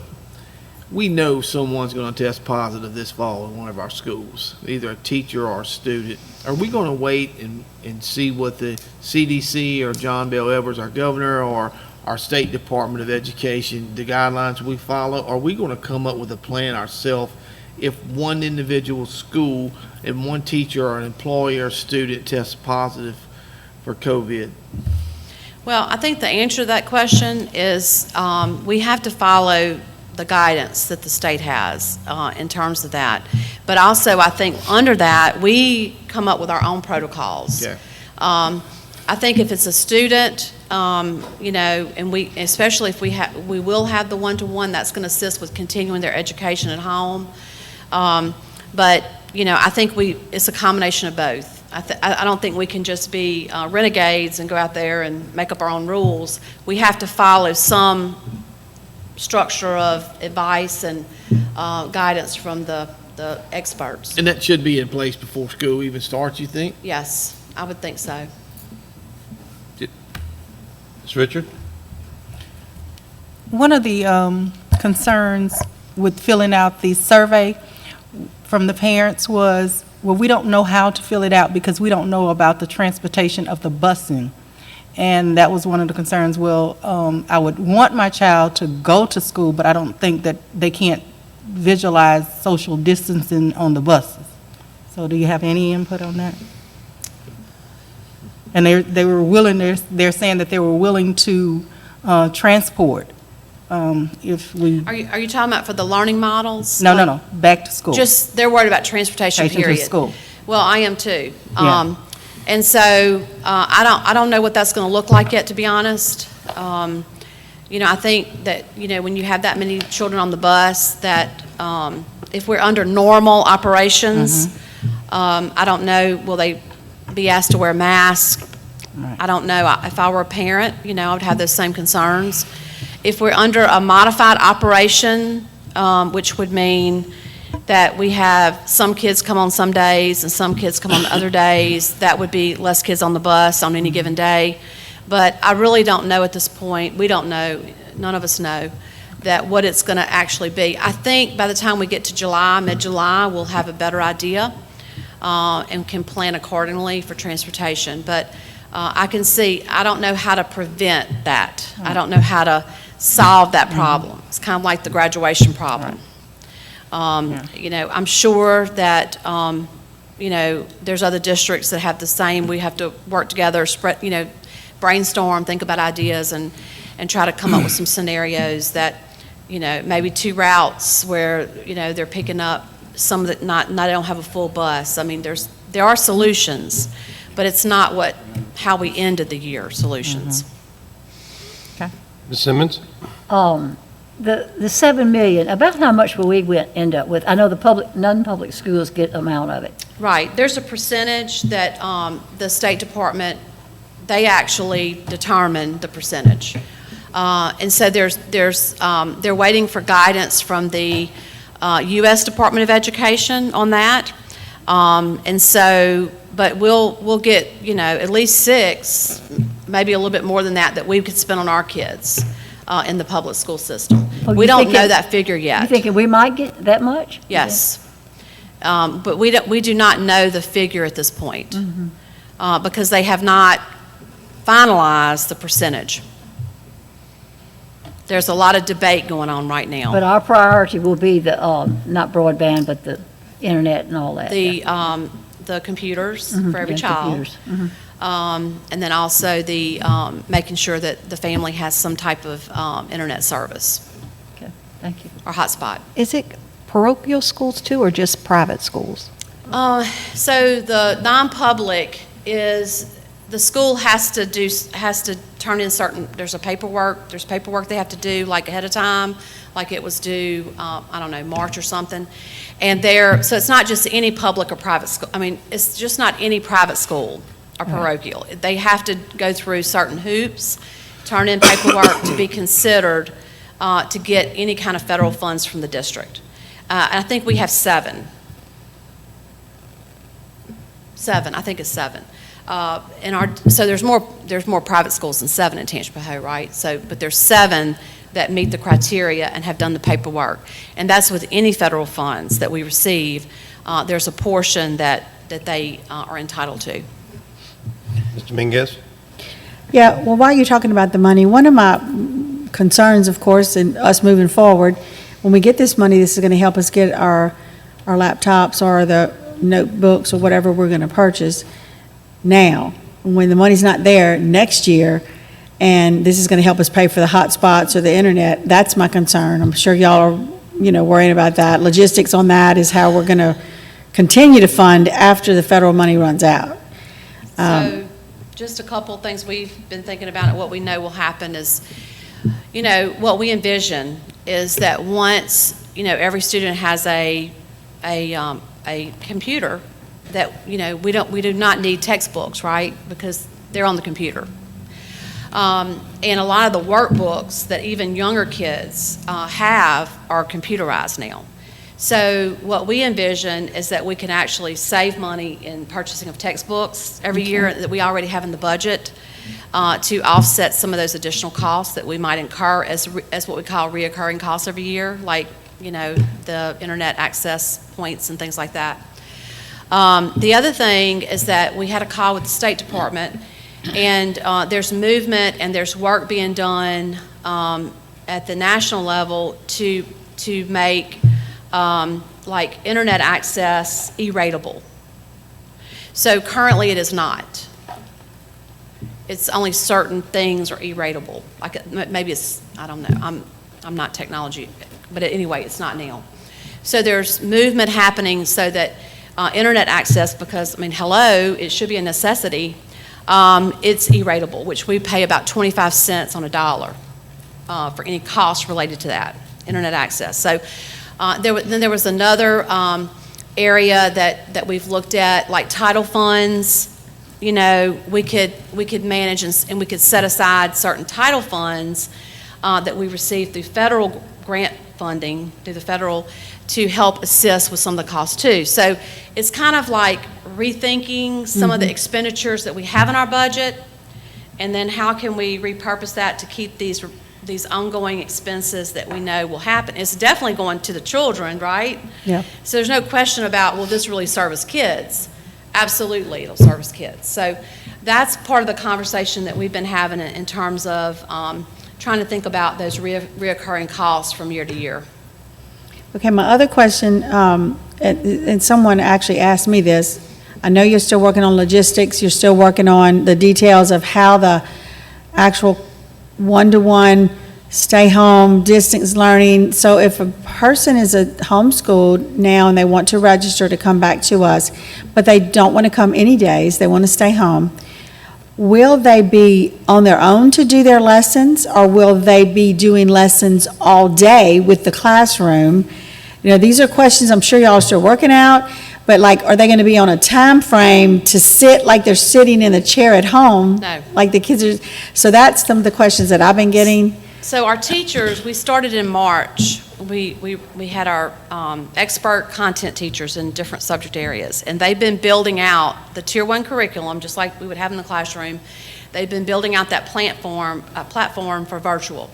we know someone's going to test positive this fall in one of our schools, either a teacher or a student. Are we going to wait and see what the CDC or John Bell Edwards, our governor, or our State Department of Education, the guidelines we follow? Are we going to come up with a plan ourselves if one individual school and one teacher or an employee or student tests positive for COVID? Well, I think the answer to that question is we have to follow the guidance that the state has in terms of that. But also, I think under that, we come up with our own protocols. Okay. I think if it's a student, and especially if we will have the one-to-one that's going to assist with continuing their education at home. But, I think it's a combination of both. I don't think we can just be renegades and go out there and make up our own rules. We have to follow some structure of advice and guidance from the experts. And that should be in place before school even starts, you think? Yes, I would think so. Ms. Richard? One of the concerns with filling out the survey from the parents was, well, we don't know how to fill it out because we don't know about the transportation of the busing. And that was one of the concerns. Well, I would want my child to go to school, but I don't think that they can't visualize social distancing on the buses. So do you have any input on that? And they were willing, they're saying that they were willing to transport if we... Are you talking about for the learning models? No, back to school. Just, they're worried about transportation, Taking to period. school. Well, I am too. Yeah. And so, I don't know what that's going to look like yet, to be honest. I think that, when you have that many children on the bus, that if we're under normal operations, I don't know, will they be asked to wear masks? Right. I don't know. If I were a parent, I would have those same concerns. If we're under a modified operation, which would mean that we have some kids come on some days and some kids come on other days, that would be less kids on the bus on any given day. But I really don't know at this point. We don't know, none of us know, that what it's going to actually be. I think by the time we get to July, mid-July, we'll have a better idea and can plan accordingly for transportation. But I can see, I don't know how to prevent that. I don't know how to solve that problem. It's kind of like the graduation problem. I'm sure that, there's other districts that have the same. We have to work together, brainstorm, think about ideas, and try to come up with some scenarios that, maybe 2 routes where, they're picking up some that not don't have a full bus. I mean, there are solutions, but it's not how we ended the year solutions. Ms. Simmons? The 7 million, about how much will we end up with? I know the non-public schools get amount of it. Right. There's a percentage that the State Department, they actually determine the percentage. And so they're waiting for guidance from the U.S. Department of Education on that. And so, but we'll get, at least 6, maybe a little bit more than that we could spend on our kids in the public school system. Oh, We you don't thinking- know that figure yet. You thinking we might get that much? Yes. But we do not know the figure at this point because they have not finalized the percentage. There's a lot of debate going on right now. But our priority will be the, not broadband, but the internet and all that. The computers for every Yeah, child. computers. And then also the making sure that the family has some type of internet service Okay, thank you. or hotspot. Is it parochial schools too, or just private schools? So the non-public is the school has to turn in there's paperwork they have to do like ahead of time, like it was due, I don't know, March or something. And so it's not just any public or private school, I mean, it's just not any private school or parochial. They have to go through certain hoops, turn in paperwork to be considered to get any kind of federal funds from the district. And I think we have seven, I think it's seven. So there's more private schools than seven in Tangipahoa, right? So, but there's seven that meet the criteria and have done the paperwork. And that's with any federal funds that we receive. There's a portion that they are entitled to. Mr. Mingus? Yeah, well, while you're talking about the money, one of my concerns, of course, in us moving forward, when we get this money, this is going to help us get our laptops or the notebooks or whatever we're going to purchase now. When the money's not there next year, and this is going to help us pay for the hotspots or the internet, that's my concern. I'm sure y'all are, worrying about that. Logistics on that is how we're going to continue to fund after the federal money runs out. So just a couple of things we've been thinking about and what we know will happen is, what we envision is that once, every student has a computer, that, we do not need textbooks, right? Because they're on the computer. And a lot of the workbooks that even younger kids have are computerized now. So what we envision is that we can actually save money in purchasing of textbooks every year that we already have in the budget to offset some of those additional costs that we might incur as what we call reoccurring costs every year, like, the internet access points and things like that. The other thing is that we had a call with the State Department, and there's movement and there's work being done at the national level to make like internet access E-ratable. So currently it is not. It's only certain things are E-ratable. Like maybe it's, I don't know, I'm not technology, but anyway, it's not now. So there's movement happening so that internet access, because, hello, it should be a necessity, it's E-ratable, which we pay about 25 cents on a dollar for any cost related to that, internet access. So then there was another area that we've looked at, like title funds. We could manage and we could set aside certain title funds that we receive through federal grant funding, through the federal, to help assist with some of the costs too. So it's kind of like rethinking some of the expenditures that we have in our budget, and then how can we repurpose that to keep these ongoing expenses that we know will happen. It's definitely going to the children, right? Yeah. So there's no question about, will this really service kids? Absolutely, it'll service kids. So that's part of the conversation that we've been having in terms of trying to think about those reoccurring costs from year to year. Okay, my other question, and someone actually asked me this, I know you're still working on logistics, you're still working on the details of how the actual one-to-one, stay-home, distance learning. So if a person is homeschooled now and they want to register to come back to us, but they don't want to come any days, they want to stay home, will they be on their own to do their lessons, or will they be doing lessons all day with the classroom? These are questions I'm sure y'all are still working out, but are they going to be on a time frame to sit like they're sitting in a chair at home? No. Like the kids are, so that's some of the questions that I've been getting. So our teachers, we started in March. We had our expert content teachers in different subject areas, and they've been building out the Tier 1 curriculum, just like we would have in the classroom. They've been building out that platform for virtual.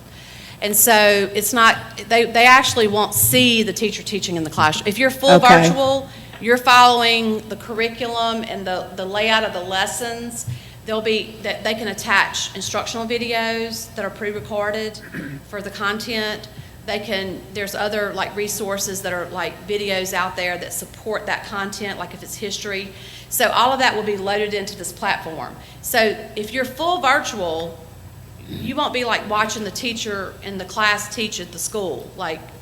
And so it's not, they actually won't see the teacher teaching in the classroom. If you're full virtual, you're following the curriculum and the layout of the lessons. They can attach instructional videos that are pre-recorded for the content. There's other resources that are videos out there that support that content, like if it's history. So all of that will be loaded into this platform. So if you're full virtual, you won't be watching the teacher in the class teach at the school.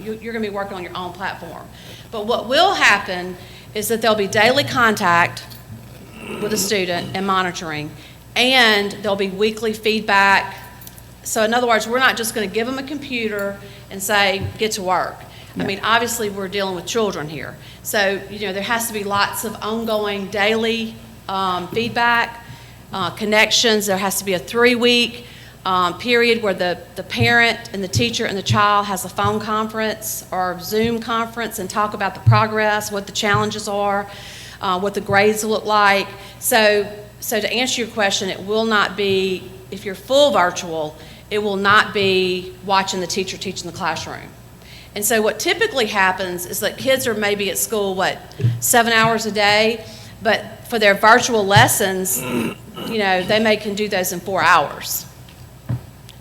You're going to be working on your own platform. But what will happen is that there'll be daily contact with a student and monitoring. And there'll be weekly feedback. So in other words, we're not just going to give them a computer and say, get to work. I mean, obviously, we're dealing with children here. So, there has to be lots of ongoing daily feedback, connections. There has to be a 3-week period where the parent and the teacher and the child has a phone conference or Zoom conference and talk about the progress, what the challenges are, what the grades look like. So to answer your question, it will not be, if you're full virtual, it will not be watching the teacher teach in the classroom. And so what typically happens is that kids are maybe at school, 7 hours a day, but for their virtual lessons, they can do those in 4 hours.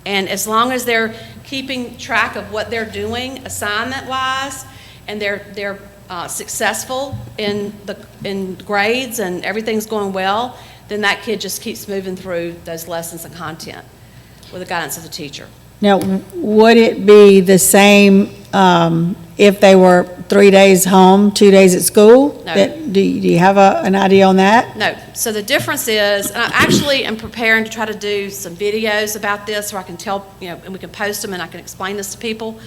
And as long as they're keeping track of what they're doing assignment-wise, and they're successful in grades and everything's going well, then that kid just keeps moving through those lessons and content with the guidance of the teacher. Now, would it be the same if they were 3 days home, 2 days at school? No. Do you have an idea on that? No. So the difference is, and I actually am preparing to try to do some videos about this where I can tell, and we can post them and I can explain this to people.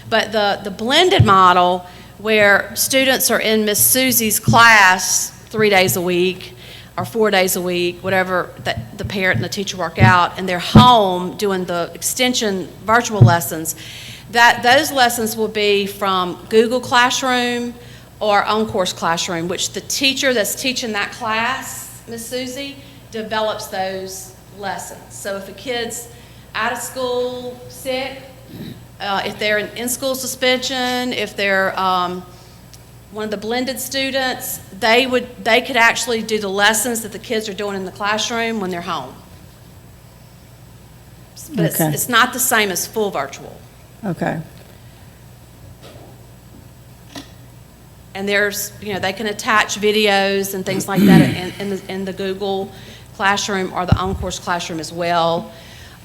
But the blended model where students are in Miss Susie's class 3 days a week or 4 days a week, whatever that the parent and the teacher work out, and they're home doing the extension virtual lessons, that those lessons will be from Google Classroom or OnCourse Classroom, which the teacher that's teaching that class, Miss Susie, develops those lessons. So if a kid's out of school sick, if they're in school suspension, if they're one of the blended students, they could actually do the lessons that the kids are doing in the classroom when they're home. But Okay. it's not the same as full virtual. Okay. And there's, they can attach videos and things like that in the Google Classroom or the OnCourse Classroom as well.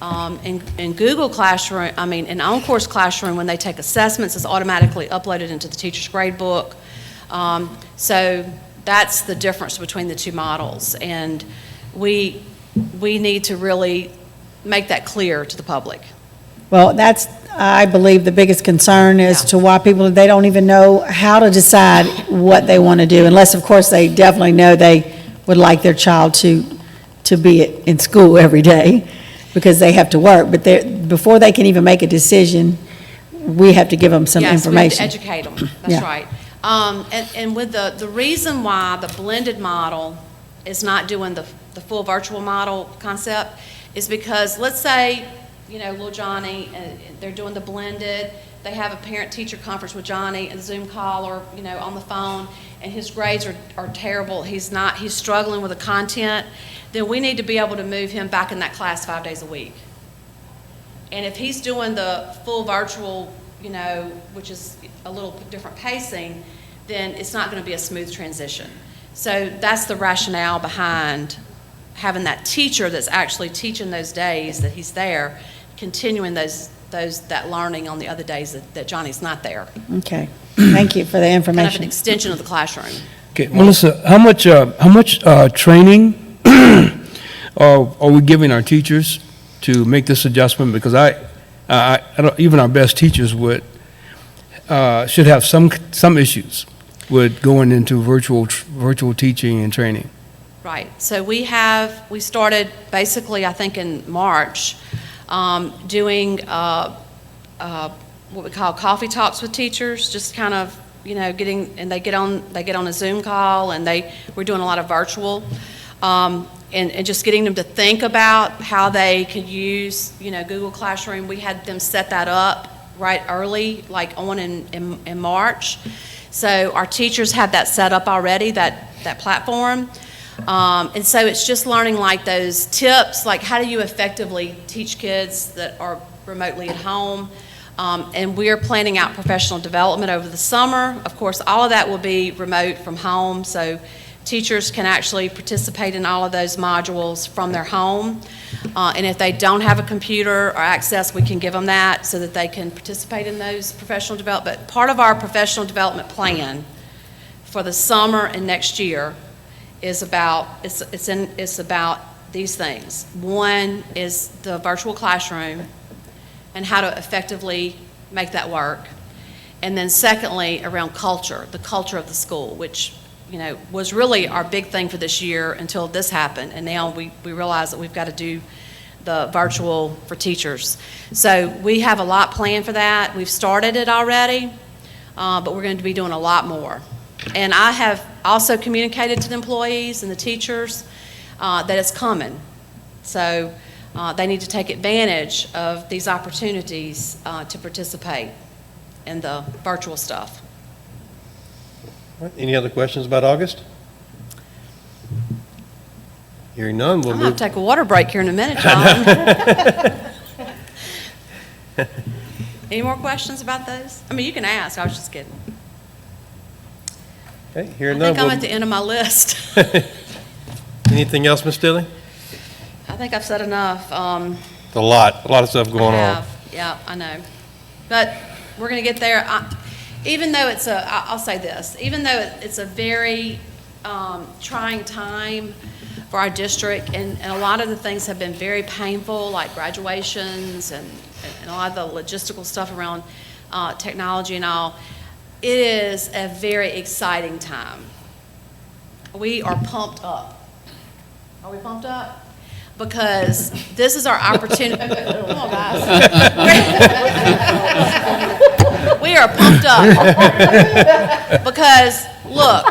In Google Classroom, in OnCourse Classroom, when they take assessments, it's automatically uploaded into the teacher's grade book. So that's the difference between the two models. And we need to really make that clear to the public. Well, that's, I believe, the biggest concern as Yeah. to why they don't even know how to decide what they want to do, unless, of course, they definitely know they would like their child to be in school every day, because they have to work. But before they can even make a decision, we have to give them some Yes, information. we have to educate them, that's Yeah. right. And with the reason why the blended model is not doing the full virtual model concept is because, let's say, little Johnny, they're doing the blended, they have a parent-teacher conference with Johnny, a Zoom call or, on the phone, and his grades are terrible, he's struggling with the content, then we need to be able to move him back in that class 5 days a week. And if he's doing the full virtual, which is a little different pacing, then it's not going to be a smooth transition. So that's the rationale behind having that teacher that's actually teaching those days that he's there, continuing that learning on the other days that Johnny's not there. Okay, thank you for the Kind of an information. extension of the classroom. Okay, Melissa, how much training are we giving our teachers to make this adjustment? Because I don't, even our best teachers should have some issues with going into virtual teaching and training. Right. So we started basically, I think, in March, doing what we call coffee talks with teachers, just kind of, and they get on a Zoom call, and we're doing a lot of virtual, and just getting them to think about how they could use, Google Classroom. We had them set that up right early, like in March. So our teachers had that set up already, that platform. And so it's just learning like those tips, like how do you effectively teach kids that are remotely at home. And we're planning out professional development over the summer. Of course, all of that will be remote from home, so teachers can actually participate in all of those modules from their home. And if they don't have a computer or access, we can give them that so that they can participate in those professional development. Part of our professional development plan for the summer and next year is about these things. One is the virtual classroom and how to effectively make that work. And then secondly, around culture, the culture of the school, which, you know, was really our big thing for this year until this happened. And now we realize that we've got to do the virtual for teachers. So we have a lot planned for that. We've started it already, but we're going to be doing a lot more. And I have also communicated to the employees and the teachers that it's coming. So they need to take advantage of these opportunities to participate in the virtual stuff. All right, any other questions about August? Hearing none, I'm we'll going to have move. to take a water break here in a minute, John. Any more questions about those? I mean, you can ask. I was just kidding. Okay, I hearing none. think I'm we'll- at the end of my list. Anything else, Ms. Dilly? I think I've said enough. A lot of stuff going on. Yeah, I know. But we're going to get there. Even though it's I'll say this, even though it's a very trying time for our district, and a lot of the things have been very painful, like graduations and a lot of the logistical stuff around technology and all, it is a very exciting time. We are pumped up. Are we pumped up? Because this is our opportunity. Come on, guys. We are pumped up. Because, look,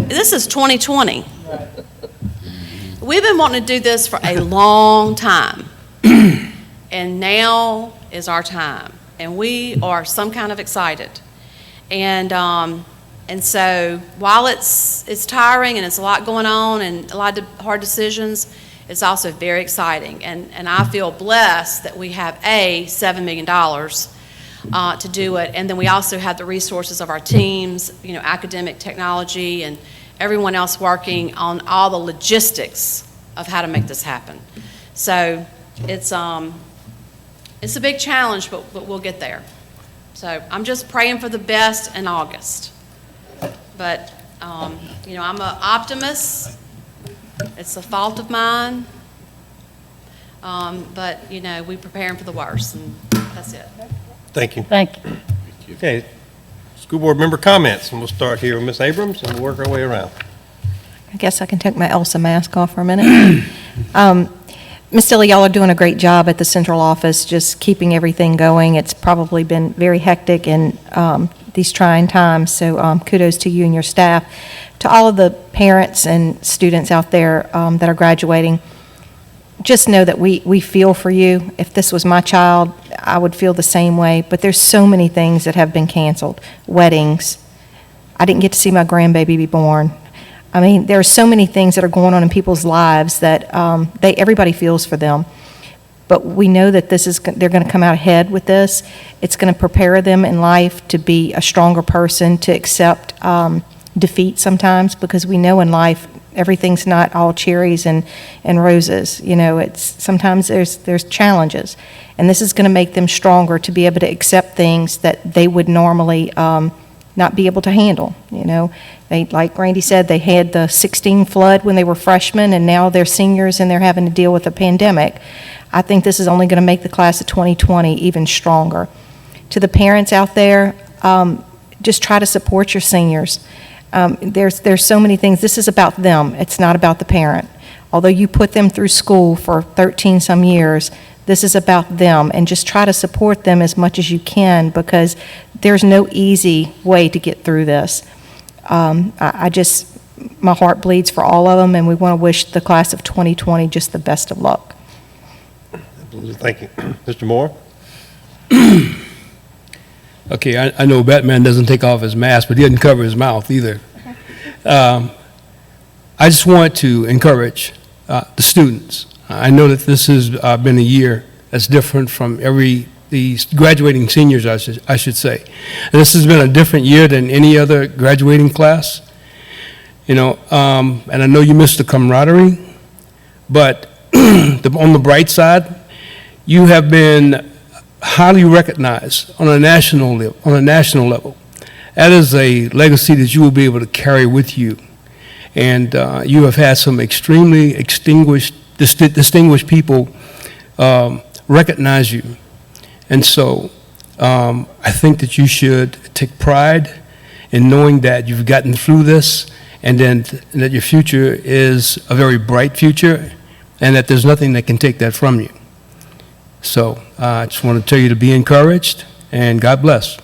this is 2020. We've been wanting to do this for a long time. And now is our time. And we are some kind of excited. And so while it's tiring and it's a lot going on and a lot of hard decisions, it's also very exciting. And I feel blessed that we have $7 million to do it. And then we also have the resources of our teams, you know, academic, technology, and everyone else working on all the logistics of how to make this happen. So it's a big challenge, but we'll get there. So I'm just praying for the best in August. But, you know, I'm an optimist. It's a fault of mine. But, you know, we're preparing for the worst, and that's it. Thank you. Thank you. Okay, school board member comments, and we'll start here with Ms. Abrams, and we'll work our way around. I guess I can take my Elsa mask off for a minute. Ms. Dilly, y'all are doing a great job at the central office, just keeping everything going. It's probably been very hectic in these trying times, so kudos to you and your staff. To all of the parents and students out there that are graduating, just know that we feel for you. If this was my child, I would feel the same way, but there's so many things that have been canceled. Weddings. I didn't get to see my grandbaby be born. I mean, there are so many things that are going on in people's lives that everybody feels for them. But we know that they're going to come out ahead with this. It's going to prepare them in life to be a stronger person, to accept defeat sometimes, because we know in life everything's not all cherries and roses. You know, sometimes there's challenges, and this is going to make them stronger to be able to accept things that they would normally not be able to handle. You know, like Randy said, they had the 16 flood when they were freshmen, and now they're seniors and they're having to deal with a pandemic. I think this is only going to make the class of 2020 even stronger. To the parents out there, just try to support your seniors. There's so many things. This is about them. It's not about the parent. Although you put them through school for 13 some years, this is about them, and just try to support them as much as you can, because there's no easy way to get through this. My heart bleeds for all of them, and we want to wish the class of 2020 just the best of luck. Thank you. Mr. Moore? Okay, I know Batman doesn't take off his mask, but he doesn't cover his mouth either. I just want to encourage the students. I know that this has been a year that's different from the graduating seniors, I should say. And this has been a different year than any other graduating class. You know, and I know you missed the camaraderie, but on the bright side, you have been highly recognized on a national level. That is a legacy that you will be able to carry with you. And you have had some extremely distinguished people recognize you. And so I think that you should take pride in knowing that you've gotten through this, and then that your future is a very bright future, and that there's nothing that can take that from you. So I just want to tell you to be encouraged, and God bless.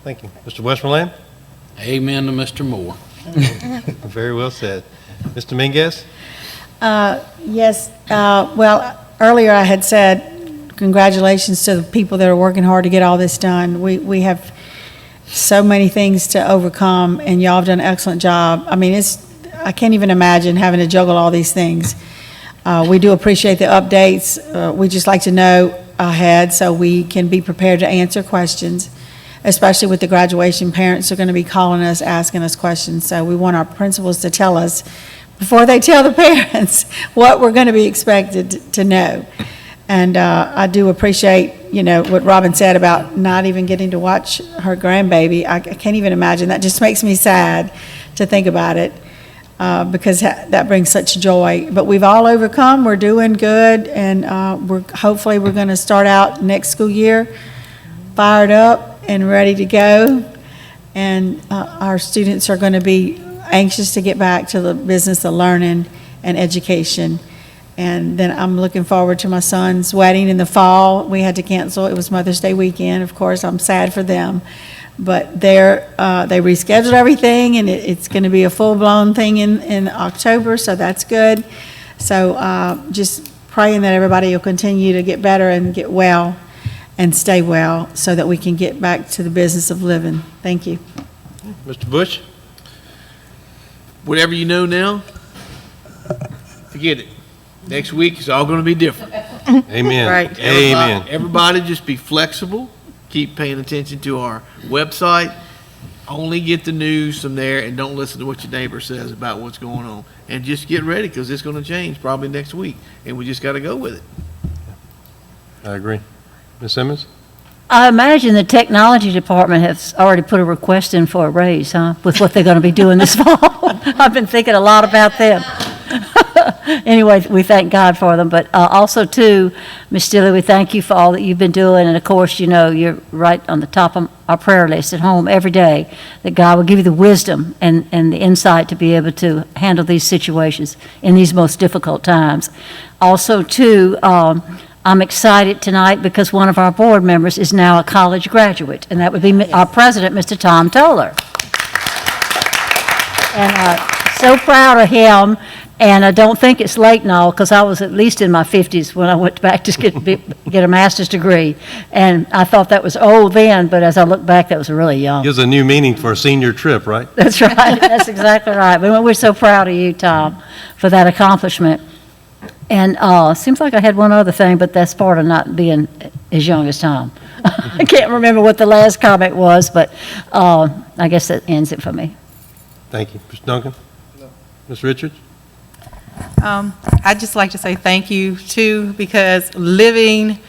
Thank you. Mr. Westmoreland? Amen to Mr. Moore. Very well said. Mr. Mingus? Yes, well, earlier I had said congratulations to the people that are working hard to get all this done. We have so many things to overcome, and y'all have done an excellent job. I mean, I can't even imagine having to juggle all these things. We do appreciate the updates. We just like to know ahead so we can be prepared to answer questions, especially with the graduation. Parents are going to be calling us, asking us questions, so we want our principals to tell us before they tell the parents what we're going to be expected to know. And I do appreciate, what Robin said about not even getting to watch her grandbaby. I can't even imagine. That just makes me sad to think about it, because that brings such joy. But we've all overcome. We're doing good, and hopefully we're going to start out next school year fired up and ready to go. And our students are going to be anxious to get back to the business of learning and education. And then I'm looking forward to my son's wedding in the fall. We had to cancel. It was Mother's Day weekend. Of course, I'm sad for them. But they rescheduled everything, and it's going to be a full-blown thing in October, so that's good. So just praying that everybody will continue to get better and get well and stay well so that we can get back to the business of living. Thank you. Mr. Bush? Whatever you know now, forget it. Next week, it's all going to be different. Amen. Right. Amen. Everybody just be flexible, keep paying attention to our website, only get the news from there, and don't listen to what your neighbor says about what's going on. And just get ready, because it's going to change probably next week, and we just got to go with it. I agree. Ms. Simmons? I imagine the technology department has already put a request in for a raise, huh, with what they're going to be doing this fall. I've been thinking a lot about them. Anyway, we thank God for them, but also, too, Ms. Stilley, we thank you for all that you've been doing, and of course, you're right on the top of our prayer list at home every day, that God will give you the wisdom and the insight to be able to handle these situations in these most difficult times. Also, too, I'm excited tonight because one of our board members is now a college graduate, and that would be our president, Mr. Tom Toller. And so proud of him, and I don't think it's late now, because I was at least in my 50s when I went back to get a master's degree, and I thought that was old then, but as I look back, that was really young. Gives a new meaning for a senior trip, right? That's right, that's exactly right. But we're so proud of you, Tom, for that accomplishment. And seems like I had one other thing, but that's part of not being as young as Tom. I can't remember what the last comment was, but I guess that ends it for me. Thank you. Mr. Duncan? No. Ms. Richards? I'd just like to say thank you, too, because living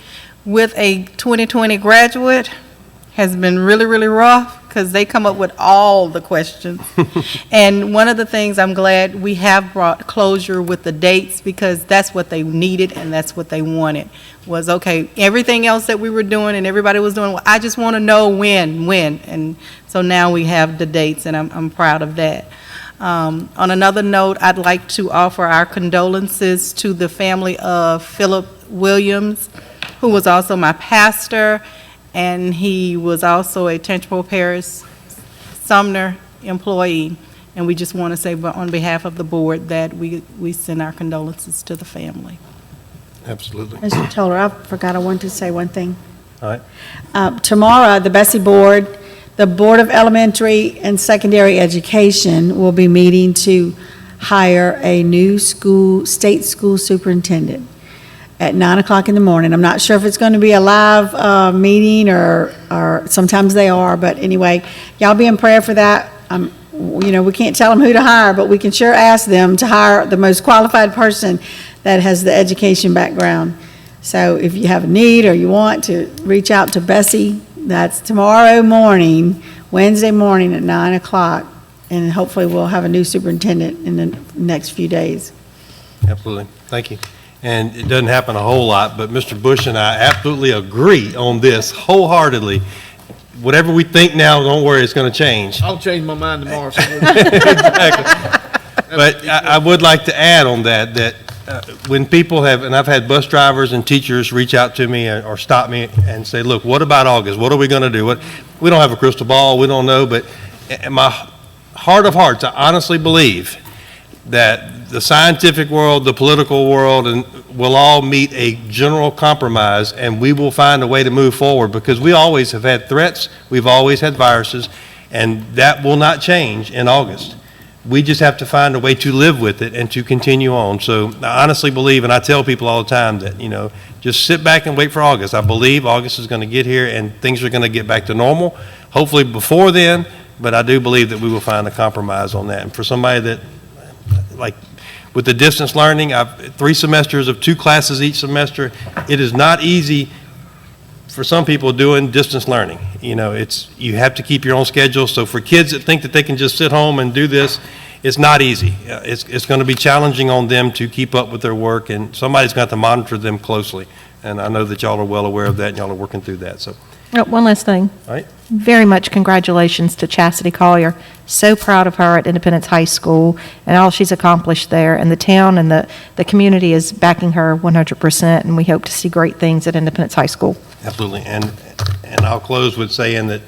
with a 2020 graduate has been really, really rough, because they come up with all the questions. And one of the things I'm glad we have brought closure with the dates, because that's what they needed and that's what they wanted, was, okay, everything else that we were doing and everybody was doing, well, I just want to know when. And so now we have the dates, and I'm proud of that. On another note, I'd like to offer our condolences to the family of Philip Williams, who was also my pastor, and he was also a Tangipahoa Parish Sumner employee. And we just want to say on behalf of the board that we send our condolences to the family. Absolutely. Mr. Toller, I forgot I wanted to say one thing. All right. Tomorrow, the Bessie Board, the Board of Elementary and Secondary Education will be meeting to hire a new state school superintendent at 9 o'clock in the morning. I'm not sure if it's going to be a live meeting or sometimes they are, but anyway, y'all be in prayer for that. We can't tell them who to hire, but we can sure ask them to hire the most qualified person that has the education background. So if you have a need or you want to reach out to Bessie, that's tomorrow morning, Wednesday morning at 9 o'clock, and hopefully we'll have a new superintendent in the next few days. Absolutely. Thank you. And it doesn't happen a whole lot, but Mr. Bush and I absolutely agree on this wholeheartedly. Whatever we think now, don't worry, it's going to change. I'll change my mind tomorrow. So But I would like to add on that when people have, and I've had bus drivers and teachers reach out to me or stop me and say, look, what about August? What are we going to do? We don't have a crystal ball, we don't know, but in my heart of hearts, I honestly believe that the scientific world, the political world, and will all meet a general compromise, and we will find a way to move forward, because we always have had threats, we've always had viruses, and that will not change in August. We just have to find a way to live with it and to continue on. So I honestly believe, and I tell people all the time that, just sit back and wait for August. I believe August is going to get here and things are going to get back to normal, hopefully before then, but I do believe that we will find a compromise on that. And for somebody that, like, with the distance learning, I've 3 semesters of 2 classes each semester. It is not easy for some people doing distance learning. You have to keep your own schedule. So for kids that think that they can just sit home and do this, it's not easy. It's going to be challenging on them to keep up with their work, and somebody's got to monitor them closely. And I know that y'all are well aware of that, and y'all are working through that. So, Oh, one last thing. all right. Very much congratulations to Chastity Collier. So proud of her at Independence High School and all she's accomplished there. And the town and the community is backing her 100%, and we hope to see great things at Independence High School. Absolutely. And I'll close with saying that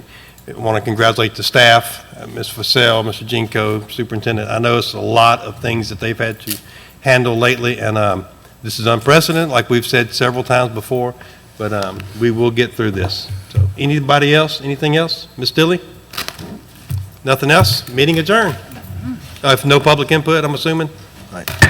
I want to congratulate the staff, Ms. Fussell, Mr. Jinko, Superintendent. I know it's a lot of things that they've had to handle lately, and this is unprecedented, like we've said several times before, but we will get through this. So, anybody else? Anything else? Ms. Dilley? Nothing else? Meeting adjourned. If no public input, I'm assuming? All right.